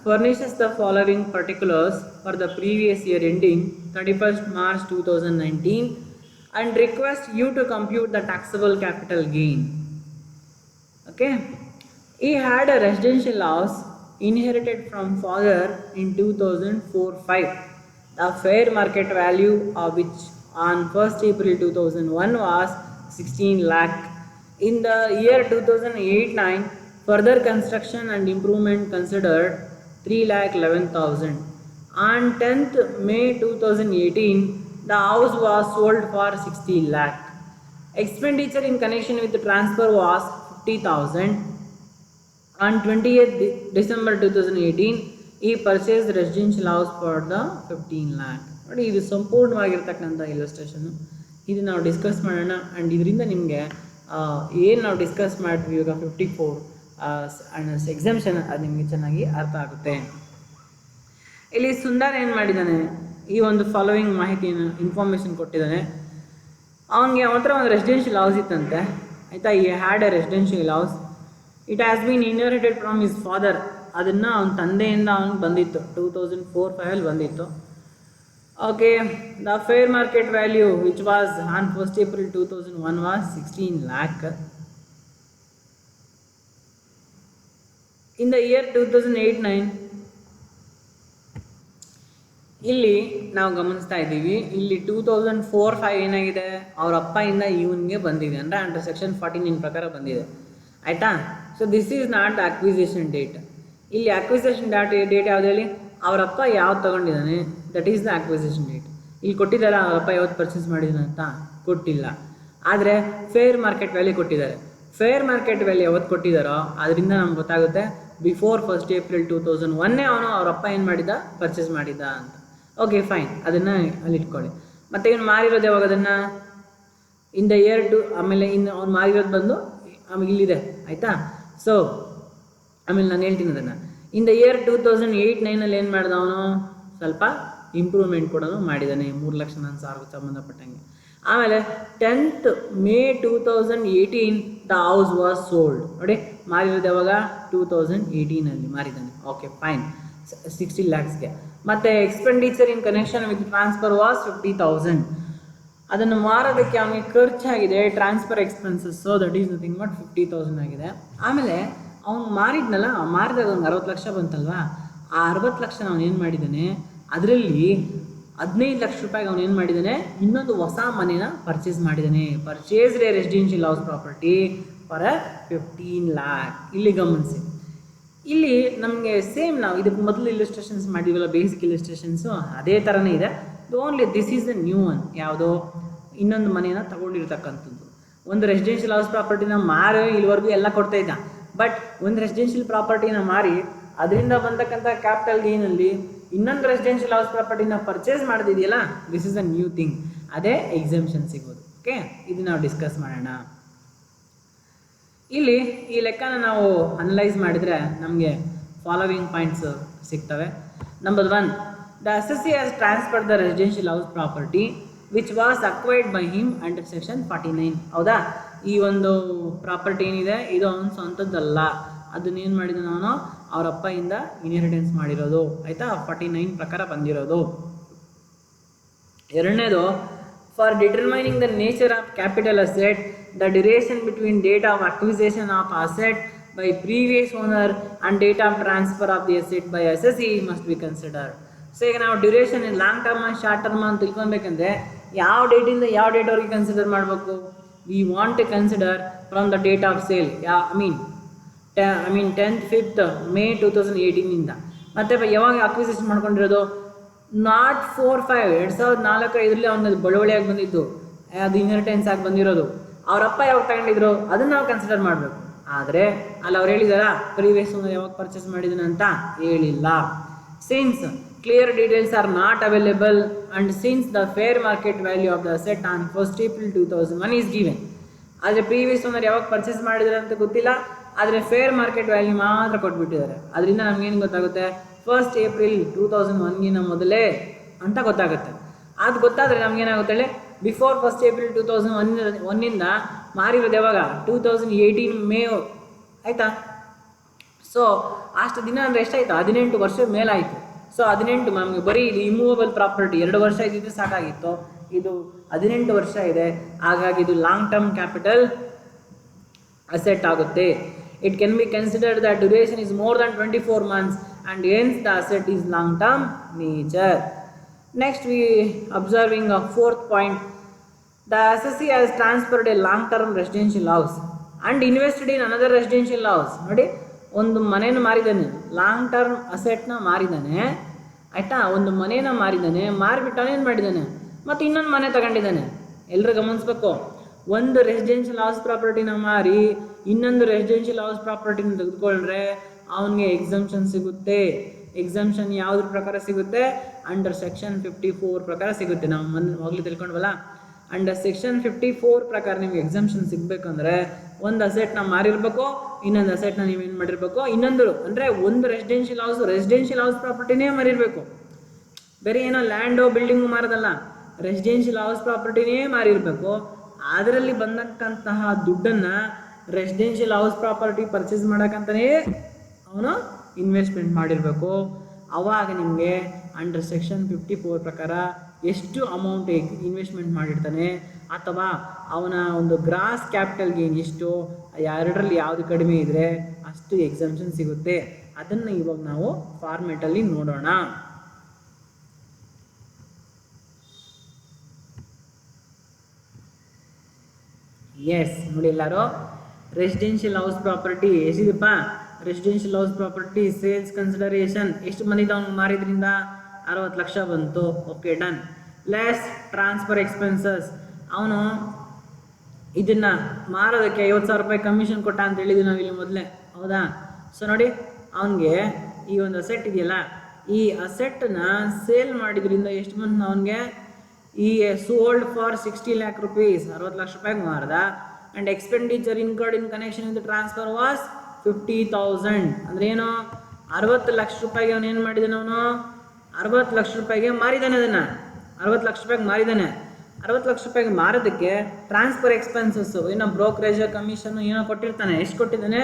furnishes the following particulars for the previous year ending 31st March 2019 and requests you to compute the taxable capital gain. Okay. He had a residential house inherited from father in 2004-5. The fair market value of which on 1st April 2001 was 16 lakh. In the year 2008-9, further construction and improvement considered 3,11,000. On 10th May 2018, the house was sold for 16 lakh. Expenditure in connection with the transfer was 50,000. On 20th December 2018, he purchased the residential house for the 15 lakh. ನೋಡಿ, ಇದು ಸಂಪೂರ್ಣವಾಗಿರ್ತಕ್ಕಂಥ ಇಲ್ಲಸ್ಟ್ರೇಷನ್ನು. ಇದು ನಾವು discuss ಮಾಡೋಣ. And ಇದರಿಂದ ನಿಮಗೆ ಏನು ನಾವು discuss ಮಾಡಿದ್ವಿ ಇವಾಗ 54 ಎಕ್ಸಾಮ್ಷನ್ ಅದು ನಿಮಗೆ ಚೆನ್ನಾಗಿ ಅರ್ಥ ಆಗುತ್ತೆ. ಇಲ್ಲಿ ಸುಂದರ್ ಏನು ಮಾಡಿದ್ದಾನೆ, ಈ ಒಂದು ಫಾಲೋವಿಂಗ್ ಮಾಹಿತಿಯನ್ನು ಇನ್ಫಾರ್ಮೇಷನ್ ಕೊಟ್ಟಿದ್ದಾನೆ. ಅವನಿಗೆ ಅವತ್ರ ಒಂದು ರೆಸಿಡೆನ್ಷಿಯಲ್ ಹೌಸ್ ಇತ್ತಂತೆ, ಆಯಿತಾ. He had A residential house. It has been inherited from his father. ಅದನ್ನು ಅವನ ತಂದೆಯಿಂದ ಅವನಿಗೆ ಬಂದಿತ್ತು, 2004-5 ಬಂದಿತ್ತು. Okay. The fair market value which was on 1st April 2001 was 16 lakh. In the year 2008-9 ಇಲ್ಲಿ ನಾವು ಗಮನಿಸ್ತಾ ಇದ್ದೀವಿ, ಇಲ್ಲಿ 2004-5 ಏನಾಗಿದೆ, ಅವ್ರ ಅಪ್ಪಯಿಂದ ಇವನಿಗೆ ಬಂದಿದೆ, ಅಂದರೆ ಅಂಡರ್ ಸೆಕ್ಷನ್ 49 ಪ್ರಕಾರ ಬಂದಿದೆ, ಆಯಿತಾ. So this is not the acquisition date. ಇಲ್ಲಿ ಅಕ್ವಿಸಿಷನ್ ಡೇಟ್ ಯಾವುದು ಹೇಳಿ? ಅವರಪ್ಪ ಯಾವ್ದು ತೊಗೊಂಡಿದ್ದಾನೆ, that is the acquisition date. ಇಲ್ಲಿ ಕೊಟ್ಟಿದ್ದಾರೆ ಅವರಪ್ಪ ಯಾವತ್ತು ಪರ್ಚೇಸ್ ಮಾಡಿದ್ದಾನೆ ಅಂತ ಕೊಟ್ಟಿಲ್ಲ, ಆದರೆ ಫೇರ್ ಮಾರ್ಕೆಟ್ ವ್ಯಾಲ್ಯೂ ಕೊಟ್ಟಿದ್ದಾರೆ. ಫೇರ್ ಮಾರ್ಕೆಟ್ ವ್ಯಾಲ್ಯೂ ಯಾವತ್ತು ಕೊಟ್ಟಿದ್ದಾರೋ ಅದರಿಂದ ನಮ್ಗೆ ಗೊತ್ತಾಗುತ್ತೆ ಬಿಫೋರ್ 1st April 2001 ಅವನು ಅವರಪ್ಪ ಏನು ಮಾಡಿದ್ದ, ಪರ್ಚೇಸ್ ಮಾಡಿದ್ದ ಅಂತ. ಓಕೆ ಫೈನ್, ಅದನ್ನು ಅಲ್ಲಿ ಇಟ್ಕೊಳ್ಳಿ. ಮತ್ತು ಇವನು ಮಾರಿರೋದು ಯಾವಾಗ, ಅದನ್ನು ಇನ್ ದ ಇಯರ್ 2, ಆಮೇಲೆ ಇನ್ನು ಅವ್ನು ಮಾರಿರೋದು ಬಂದು ಆಮೇಲೆ ಇಲ್ಲಿದೆ, ಆಯಿತಾ. ಸೊ ಆಮೇಲೆ ನಾನು ಹೇಳ್ತೀನಿ ಅದನ್ನು. ಇನ್ ದ ಇಯರ್ 2008-9 ಏನು ಮಾಡಿದ ಅವನು, ಸ್ವಲ್ಪ ಇಂಪ್ರೂವ್ಮೆಂಟ್ ಕೂಡ ಮಾಡಿದ್ದಾನೆ, 3 ಲಕ್ಷ ನನ್ನ ಸಾವಿರಕ್ಕೆ ಸಂಬಂಧಪಟ್ಟಂಗೆ. ಆಮೇಲೆ 10th May 2018 the house was sold. ನೋಡಿ, ಮಾರಿರೋದು ಯಾವಾಗ, 2018 ಮಾರಿದ್ದಾನೆ. ಓಕೆ ಫೈನ್, 60 lakhsಗೆ. ಮತ್ತು expenditure in connection with transfer was 50,000. ಅದನ್ನು ಮಾರೋದಕ್ಕೆ ಅವನಿಗೆ ಖರ್ಚಾಗಿದೆ, transfer expenses, so that is nothing but 50,000 ಆಗಿದೆ. ಆಮೇಲೆ ಅವ್ನು ಮಾರಿದ್ನಲ್ಲ, ಮಾರಿದಾಗ ಅವ್ನಿಗೆ 60 ಲಕ್ಷ ಬಂತಲ್ವಾ, ಆ 60 ಲಕ್ಷ ಅವನು ಏನು ಮಾಡಿದ್ದಾನೆ, ಅದರಲ್ಲಿ 15 ಲಕ್ಷ ರೂಪಾಯಿಗೆ ಅವನು ಏನು ಮಾಡಿದ್ದಾನೆ, ಇನ್ನೊಂದು ಹೊಸ ಮನೇನ ಪರ್ಚೇಸ್ ಮಾಡಿದ್ದಾನೆ. Purchased A residential house property for 15 lakh. ಇಲ್ಲಿ ಗಮನಿಸಿ, ಇಲ್ಲಿ ನಮಗೆ ಸೇಮ್ ನಾವು ಇದಕ್ಕೆ ಮೊದಲು ಇಲ್ಲಸ್ಟ್ರೇಷನ್ಸ್ ಮಾಡಿದ್ವಲ್ಲ, ಬೇಸಿಕ್ ಇಲ್ಲಸ್ಟ್ರೇಷನ್ಸು ಅದೇ ಥರನೇ ಇದೆ. Only this is the new one. ಯಾವುದೋ ಇನ್ನೊಂದು ಮನೇನ ತಗೊಂಡಿರ್ತಕ್ಕಂಥದ್ದು. ಒಂದು ರೆಸಿಡೆನ್ಷಿಯಲ್ ಹೌಸ್ ಪ್ರಾಪರ್ಟಿನ ಮಾರಿ ಇಲ್ಲಿವರೆಗೂ ಎಲ್ಲ ಕೊಡ್ತಾ ಇದ್ದ. ಬಟ್ ಒಂದು ರೆಸಿಡೆನ್ಷಿಯಲ್ ಪ್ರಾಪರ್ಟಿನ ಮಾರಿ ಅದರಿಂದ ಬಂದಕ್ಕಂಥ ಕ್ಯಾಪಿಟಲ್ ಗೇನಲ್ಲಿ ಇನ್ನೊಂದು ರೆಸಿಡೆನ್ಷಿಯಲ್ ಹೌಸ್ ಪ್ರಾಪರ್ಟಿನ ಪರ್ಚೇಸ್ ಮಾಡ್ತಿದೆಯಲ್ಲ, this is a new thing. ಅದೇ ಎಕ್ಸೆಂಪ್ಷನ್ ಸಿಗೋದು. ಓಕೆ, ಇದು ನಾವು ಡಿಸ್ಕಸ್ ಮಾಡೋಣ. ಇಲ್ಲಿ ಈ ಲೆಕ್ಕನ ನಾವು ಅನಲೈಸ್ ಮಾಡಿದರೆ ನಮಗೆ ಫಾಲೋವಿಂಗ್ ಪಾಯಿಂಟ್ಸ್ ಸಿಗ್ತವೆ. Number 1, the assessee has transferred the residential house property which was acquired by him under section 49. ಹೌದಾ, ಈ ಒಂದು ಪ್ರಾಪರ್ಟಿ ಏನಿದೆ ಇದು ಅವನ ಸ್ವಂತದ್ದಲ್ಲ, ಅದನ್ನೇನು ಮಾಡಿದ ಅವನು ಅವ್ರ ಅಪ್ಪಯಿಂದ ಇನ್ಹೆರಿಟೆನ್ಸ್ ಮಾಡಿರೋದು. ಆಯಿತಾ, 49 ಪ್ರಕಾರ ಬಂದಿರೋದು. ಎರಡನೇದು, for determining the nature of capital asset, the duration between date of acquisition of asset by previous owner and date of transfer of the asset by assessee must be considered. So ಈಗ ನಾವು duration long term and short term ಅಂತ ತಿಳ್ಕೊಬೇಕಂದ್ರೆ ಯಾವ ಡೇಟಿಂದ ಯಾವ ಡೇಟ್ವರೆಗೆ consider ಮಾಡಬೇಕು? We want to consider from the date of sale, I mean 10th May 2018 ಮತ್ತು ಯಾವಾಗ ಅಕ್ವಿಸಿಷನ್ ಮಾಡ್ಕೊಂಡಿರೋದು? ನಾಟ್ 4-5 2004-5 ಅವನದು ಬಳುವಳಿಯಾಗಿ ಬಂದಿದ್ದು, ಅದು ಇನ್ಹೆರಿಟೆನ್ಸ್ ಆಗಿ ಬಂದಿರೋದು. ಅವರಪ್ಪ ಯಾವಾಗ ತಗೊಂಡಿದ್ರು ಅದನ್ನು ನಾವು ಕನ್ಸಿಡರ್ ಮಾಡಬೇಕು. ಆದರೆ ಅಲ್ಲಿ ಅವ್ರು ಹೇಳಿದಾರ ಪ್ರೀವಿಯಸ್ ಓನರ್ ಯಾವಾಗ ಪರ್ಚೇಸ್ ಮಾಡಿದಾನೆ ಅಂತ ಹೇಳಿಲ್ಲ. Since clear details R not available and since the fair market value of the asset on 1st April 2001 is given. ಆದರೆ ಪ್ರೀವಿಯಸ್ ಓನರ್ ಯಾವಾಗ ಪರ್ಚೇಸ್ ಮಾಡಿದಾರೆ ಅಂತ ಗೊತ್ತಿಲ್ಲ, ಆದರೆ ಫೇರ್ ಮಾರ್ಕೆಟ್ ವ್ಯಾಲ್ಯೂ ಮಾತ್ರ ಕೊಟ್ಬಿಟ್ಟಿದ್ದಾರೆ. ಅದರಿಂದ ನಮ್ಗೇನು ಗೊತ್ತಾಗುತ್ತೆ? 1st April 2001 ಮೊದಲೇ ಅಂತ ಗೊತ್ತಾಗುತ್ತೆ. ಅದು ಗೊತ್ತಾದರೆ ನಮಗೇನಾಗುತ್ತೆ ಹೇಳಿ, ಬಿಫೋರ್ 1st April 2001 ಮಾರಿರೋದು ಯಾವಾಗ? 2018 May. ಆಯಿತಾ? ಸೊ ಅಷ್ಟು ದಿನ ಅಂದರೆ ಎಷ್ಟಾಯಿತು? 18 ವರ್ಷ ಮೇಲಾಯಿತು. ಸೊ 18 ನಮಗೆ ಬರೀ ಇದು ಇಮೂವಬಲ್ ಪ್ರಾಪರ್ಟಿ 2 ವರ್ಷ ಇದ್ದಿದ್ದು ಸಾಕಾಗಿತ್ತು, ಇದು 18 ವರ್ಷ ಇದೆ. ಹಾಗಾಗಿ ಇದು ಲಾಂಗ್ ಟರ್ಮ್ ಕ್ಯಾಪಿಟಲ್ ಅಸೆಟ್ ಆಗುತ್ತೆ. It can be considered that duration is more than 24 months and hence the asset is long term nature. Next we observing a 4th point. The assessee has transferred a long term residential house and invested in another residential house. ನೋಡಿ, ಒಂದು ಮನೇನ ಮಾರಿದ್ದಾನೆ, long term ಅಸೆಟ್ನ ಮಾರಿದ್ದಾನೆ. ಆಯಿತಾ, ಒಂದು ಮನೇನ ಮಾರಿದ್ದಾನೆ, ಮಾರಿಬಿಟ್ಟು ಅವನೇನು ಮಾಡಿದ್ದಾನೆ ಮತ್ತು ಇನ್ನೊಂದು ಮನೆ ತಗೊಂಡಿದ್ದಾನೆ. ಎಲ್ಲರೂ ಗಮನಿಸ್ಬೇಕು, ಒಂದು ರೆಸಿಡೆನ್ಷಿಯಲ್ ಹೌಸ್ ಪ್ರಾಪರ್ಟಿನ ಮಾರಿ ಇನ್ನೊಂದು ರೆಸಿಡೆನ್ಷಿಯಲ್ ಹೌಸ್ ಪ್ರಾಪರ್ಟಿನ ತೆಗೆದುಕೊಂಡ್ರೆ ಅವನಿಗೆ ಎಕ್ಸಂಪ್ಷನ್ ಸಿಗುತ್ತೆ. ಎಕ್ಸಂಪ್ಷನ್ ಯಾವುದ್ರ ಪ್ರಕಾರ ಸಿಗುತ್ತೆ? ಅಂಡರ್ ಸೆಕ್ಷನ್ 54 ಪ್ರಕಾರ ಸಿಗುತ್ತೆ. ನಾವು ಹೋಗ್ಲಿ ತಿಳ್ಕೊಂಡ್ವಲ್ಲ, ಅಂಡರ್ ಸೆಕ್ಷನ್ 54 ಪ್ರಕಾರ ನಿಮ್ಗೆ ಎಕ್ಸಂಪ್ಷನ್ ಸಿಗಬೇಕಂದ್ರೆ ಒಂದು ಅಸೆಟ್ನ ಮಾರಿರ್ಬೇಕು, ಇನ್ನೊಂದು ಅಸೆಟ್ನ ನೀವೇನು ಮಾಡಿರ್ಬೇಕು, ಇನ್ನೊಂದು ಅಂದರೆ ಒಂದು ರೆಸಿಡೆನ್ಷಿಯಲ್ ಹೌಸ್ ಪ್ರಾಪರ್ಟಿನೇ ಮಾರಿರಬೇಕು. ಬೇರೆ ಏನೋ ಲ್ಯಾಂಡು ಬಿಲ್ಡಿಂಗು ಮಾರೋದಲ್ಲ, ರೆಸಿಡೆನ್ಷಿಯಲ್ ಹೌಸ್ ಪ್ರಾಪರ್ಟಿನೇ ಮಾರಿರಬೇಕು. ಅದರಲ್ಲಿ ಬಂದಕ್ಕಂತಹ ದುಡ್ಡನ್ನು ರೆಸಿಡೆನ್ಷಿಯಲ್ ಹೌಸ್ ಪ್ರಾಪರ್ಟಿ ಪರ್ಚೇಸ್ ಮಾಡೋಕ್ಕಂತಲೇ ಅವನು ಇನ್ವೆಸ್ಟ್ಮೆಂಟ್ ಮಾಡಿರಬೇಕು. ಆವಾಗ ನಿಮಗೆ ಅಂಡರ್ ಸೆಕ್ಷನ್ 54 ಪ್ರಕಾರ ಎಷ್ಟು ಅಮೌಂಟ್ ಇನ್ವೆಸ್ಟ್ಮೆಂಟ್ ಮಾಡಿರ್ತಾನೆ ಅಥವಾ ಅವನ ಒಂದು ಗ್ರಾಸ್ ಕ್ಯಾಪಿಟಲ್ ಗೇನ್ ಎಷ್ಟು, ಎರಡರಲ್ಲಿ ಯಾವುದು ಕಡಿಮೆ ಇದ್ದರೆ ಅಷ್ಟು ಎಕ್ಸಂಪ್ಷನ್ ಸಿಗುತ್ತೆ. ಅದನ್ನು ಇವಾಗ ನಾವು ಫಾರ್ಮೆಟಲ್ಲಿ ನೋಡೋಣ. ಎಸ್ ನೋಡಿ ಎಲ್ಲರೂ, ರೆಸಿಡೆನ್ಷಿಯಲ್ ಹೌಸ್ ಪ್ರಾಪರ್ಟಿ ಎಷ್ಟಿದೆಪ್ಪ? Residential house property sales consideration ಎಷ್ಟು ಬಂದಿದ್ದು? ಅವ್ನು ಮಾರಿದ್ರಿಂದ 60 ಲಕ್ಷ ಬಂತು. Okay, done. Less transfer expenses, ಅವನು ಇದನ್ನು ಮಾರೋದಕ್ಕೆ 50,000 ರೂಪಾಯಿ ಕಮಿಷನ್ ಕೊಟ್ಟ ಅಂತ ಹೇಳಿದ್ವಿ ನಾವು ಇಲ್ಲಿ ಮೊದಲೇ, ಹೌದಾ? ಸೊ ನೋಡಿ, ಅವನಿಗೆ ಈ ಒಂದು ಅಸೆಟ್ ಇದೆಯಲ್ಲ, ಈ ಅಸೆಟ್ಟನ್ನ ಸೇಲ್ ಮಾಡಿದ್ರಿಂದ ಎಷ್ಟು ಬಂತು ಅವನಿಗೆ? ಈ sold for 60 lakh rupees, 60 lakh ರೂಪಾಯಿಗೆ ಮಾರ್ದ. And expenditure incurred in connection with transfer was 50,000. ಅಂದ್ರೆ ಏನು? 60 ಲಕ್ಷ ರೂಪಾಯಿಗೆ ಅವನು ಏನು ಮಾಡಿದ್ದಾನೆ? ಅವನು 60 ಲಕ್ಷ ರೂಪಾಯಿಗೆ ಮಾರಿದ್ದಾನೆ. ಅದನ್ನು 60 ಲಕ್ಷ ರೂಪಾಯಿಗೆ ಮಾರಿದ್ದಾನೆ. 60 ಲಕ್ಷ ರೂಪಾಯಿಗೆ ಮಾರೋದಕ್ಕೆ ಟ್ರಾನ್ಸ್ಫರ್ ಎಕ್ಸ್ಪೆನ್ಸಸ್ಸು, ಏನೋ ಬ್ರೋಕರೇಜ್ ಕಮಿಷನ್ನು ಏನೋ ಕೊಟ್ಟಿರ್ತಾನೆ. ಎಷ್ಟು ಕೊಟ್ಟಿದ್ದಾನೆ?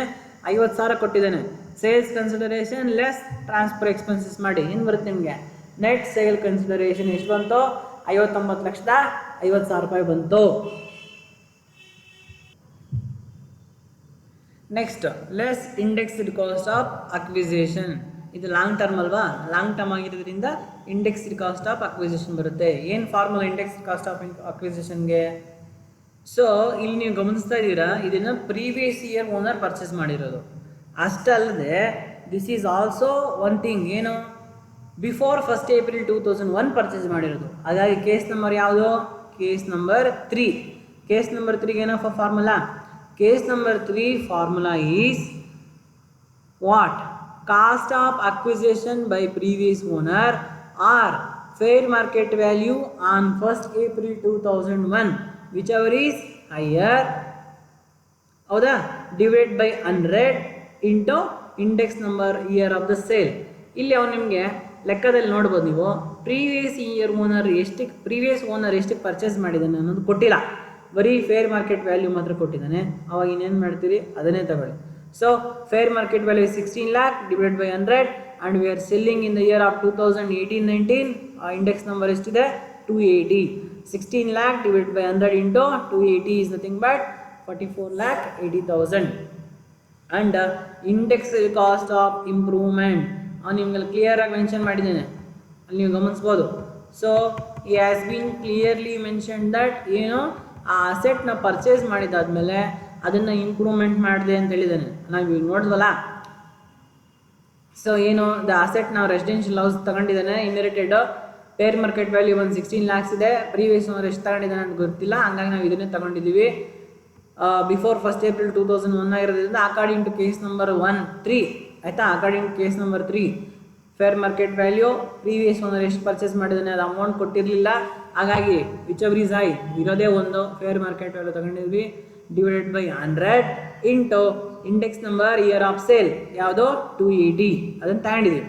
50,000 ಕೊಟ್ಟಿದ್ದಾನೆ. Sales consideration less transfer expenses ಮಾಡಿ ಏನು ಬರುತ್ತೆ ನಿಮಗೆ? ನೆಟ್ ಸೇಲ್ ಕನ್ಸಿಡರೇಷನ್ ಎಷ್ಟು ಬಂತು? 59,50,000 ರೂಪಾಯಿ ಬಂತು. Next, less indexed cost of acquisition. ಇದು ಲಾಂಗ್ ಟರ್ಮ್ ಅಲ್ವಾ? ಲಾಂಗ್ ಟರ್ಮ್ ಆಗಿರೋದ್ರಿಂದ ಇಂಡೆಕ್ಸ್ಡ್ ಕಾಸ್ಟ್ ಆಫ್ ಅಕ್ವಿಸಿಷನ್ ಬರುತ್ತೆ. ಏನು ಫಾರ್ಮುಲಾ ಇಂಡೆಕ್ಸ್ಡ್ ಕಾಸ್ಟ್ ಆಫ್ ಅಕ್ವಿಸಿಷನ್ಗೆ? ಸೊ ಇಲ್ಲಿ ನೀವು ಗಮನಿಸ್ತಾ ಇದ್ದೀರಾ, ಇದನ್ನು ಪ್ರೀವಿಯಸ್ ಇಯರ್ ಓನರ್ ಪರ್ಚೇಸ್ ಮಾಡಿರೋದು. ಅಷ್ಟಲ್ಲದೆ this is also one thing, ಏನು? ಬಿಫೋರ್ 1st April 2001 ಪರ್ಚೇಸ್ ಮಾಡಿರೋದು. ಹಾಗಾಗಿ ಕೇಸ್ ನಂಬರ್ ಯಾವುದು? Case number 3. Case number 3 ಏನೋ formula. Case number 3 formula is what? Cost of acquisition by previous owner or fair market value on 1st April 2001, whichever is higher, ಹೌದಾ, divide by 100 into index number year of the sale. ಇಲ್ಲಿ ಅವ್ನು ನಿಮಗೆ ಲೆಕ್ಕದಲ್ಲಿ ನೋಡ್ಬೋದು, ನೀವು previous owner ಎಷ್ಟಕ್ಕೆ purchase ಮಾಡಿದ್ದಾನೆ ಅನ್ನೋದು ಕೊಟ್ಟಿಲ್ಲ, ಬರೀ ಫೇರ್ ಮಾರ್ಕೆಟ್ ವ್ಯಾಲ್ಯೂ ಮಾತ್ರ ಕೊಟ್ಟಿದ್ದಾನೆ. ಅವಾಗ ಇನ್ನೇನು ಮಾಡ್ತೀರಿ, ಅದನ್ನೇ ತಗೊಳ್ಳಿ. So fair market value 16 lakh divide by 100 and we are selling in the year of 2018-19. Index number ಎಷ್ಟಿದೆ, 280. 16 lakh divide by 100 into 280 is nothing but 44,80,000. and index cost of improvement ಅವ್ನು ನಿಮ್ಗೆ ಕ್ಲಿಯರ್ ಆಗಿ ಮೆನ್ಷನ್ ಮಾಡಿದ್ದೇನೆ, ಅಲ್ಲಿ ನೀವು ಗಮನಿಸ್ಬೋದು. So ಈ has been clearly mention that ಏನು ಆ ಅಸೆಟ್ನ ಪರ್ಚೇಸ್ ಮಾಡಿದಾದ್ಮೇಲೆ ಅದನ್ನು ಇಂಪ್ರೂವ್ಮೆಂಟ್ ಮಾಡಿದೆ ಅಂತ ಹೇಳಿದ್ದಾನೆ. ನಾವು ನೋಡಿದ್ವಲ್ಲ, ಸೊ ಏನು ದ ಅಸೆಟ್ ನಾವು ರೆಸಿಡೆನ್ಷಿಯಲ್ ಹೌಸ್ ತಗೊಂಡಿದ್ದಾನೆ, ಇನ್ಹೆರಿಟೆಡ್, ಫೇರ್ ಮಾರ್ಕೆಟ್ ವ್ಯಾಲ್ಯೂ ಒಂದು 16 lakhs ಇದೆ, ಪ್ರೀವಿಯಸ್ ಓನರ್ ಎಷ್ಟು ತಗೊಂಡಿದ್ದಾನೆ ಅಂತ ಗೊತ್ತಿಲ್ಲ, ಹಂಗಾಗಿ ನಾವು ಇದನ್ನೇ ತಗೊಂಡಿದ್ದೀವಿ. ಬಿಫೋರ್ 1st April 2001 ಆಗಿರೋದ್ರಿಂದ ಅಕಾರ್ಡಿಂಗ್ ಟು ಕೇಸ್ ನಂಬರ್ 1-3 ಆಯಿತಾ. According to case number 3 fair market value previous owner ಎಷ್ಟು ಪರ್ಚೇಸ್ ಮಾಡಿದ್ದಾನೆ ಅದು ಅಮೌಂಟ್ ಕೊಟ್ಟಿರಲಿಲ್ಲ, ಹಾಗಾಗಿ ವಿಚ್ ಎವರ್ ಈಸ್ ಹೈ ಇರೋದೇ ಒಂದು ಫೇರ್ ಮಾರ್ಕೆಟ್ ವ್ಯಾಲ್ಯೂ ತಗೊಂಡಿದ್ವಿ, divided by 100 into index number year of sale ಯಾವುದೋ 280 ಅದನ್ನು ತಗೊಂಡಿದ್ದೀವಿ.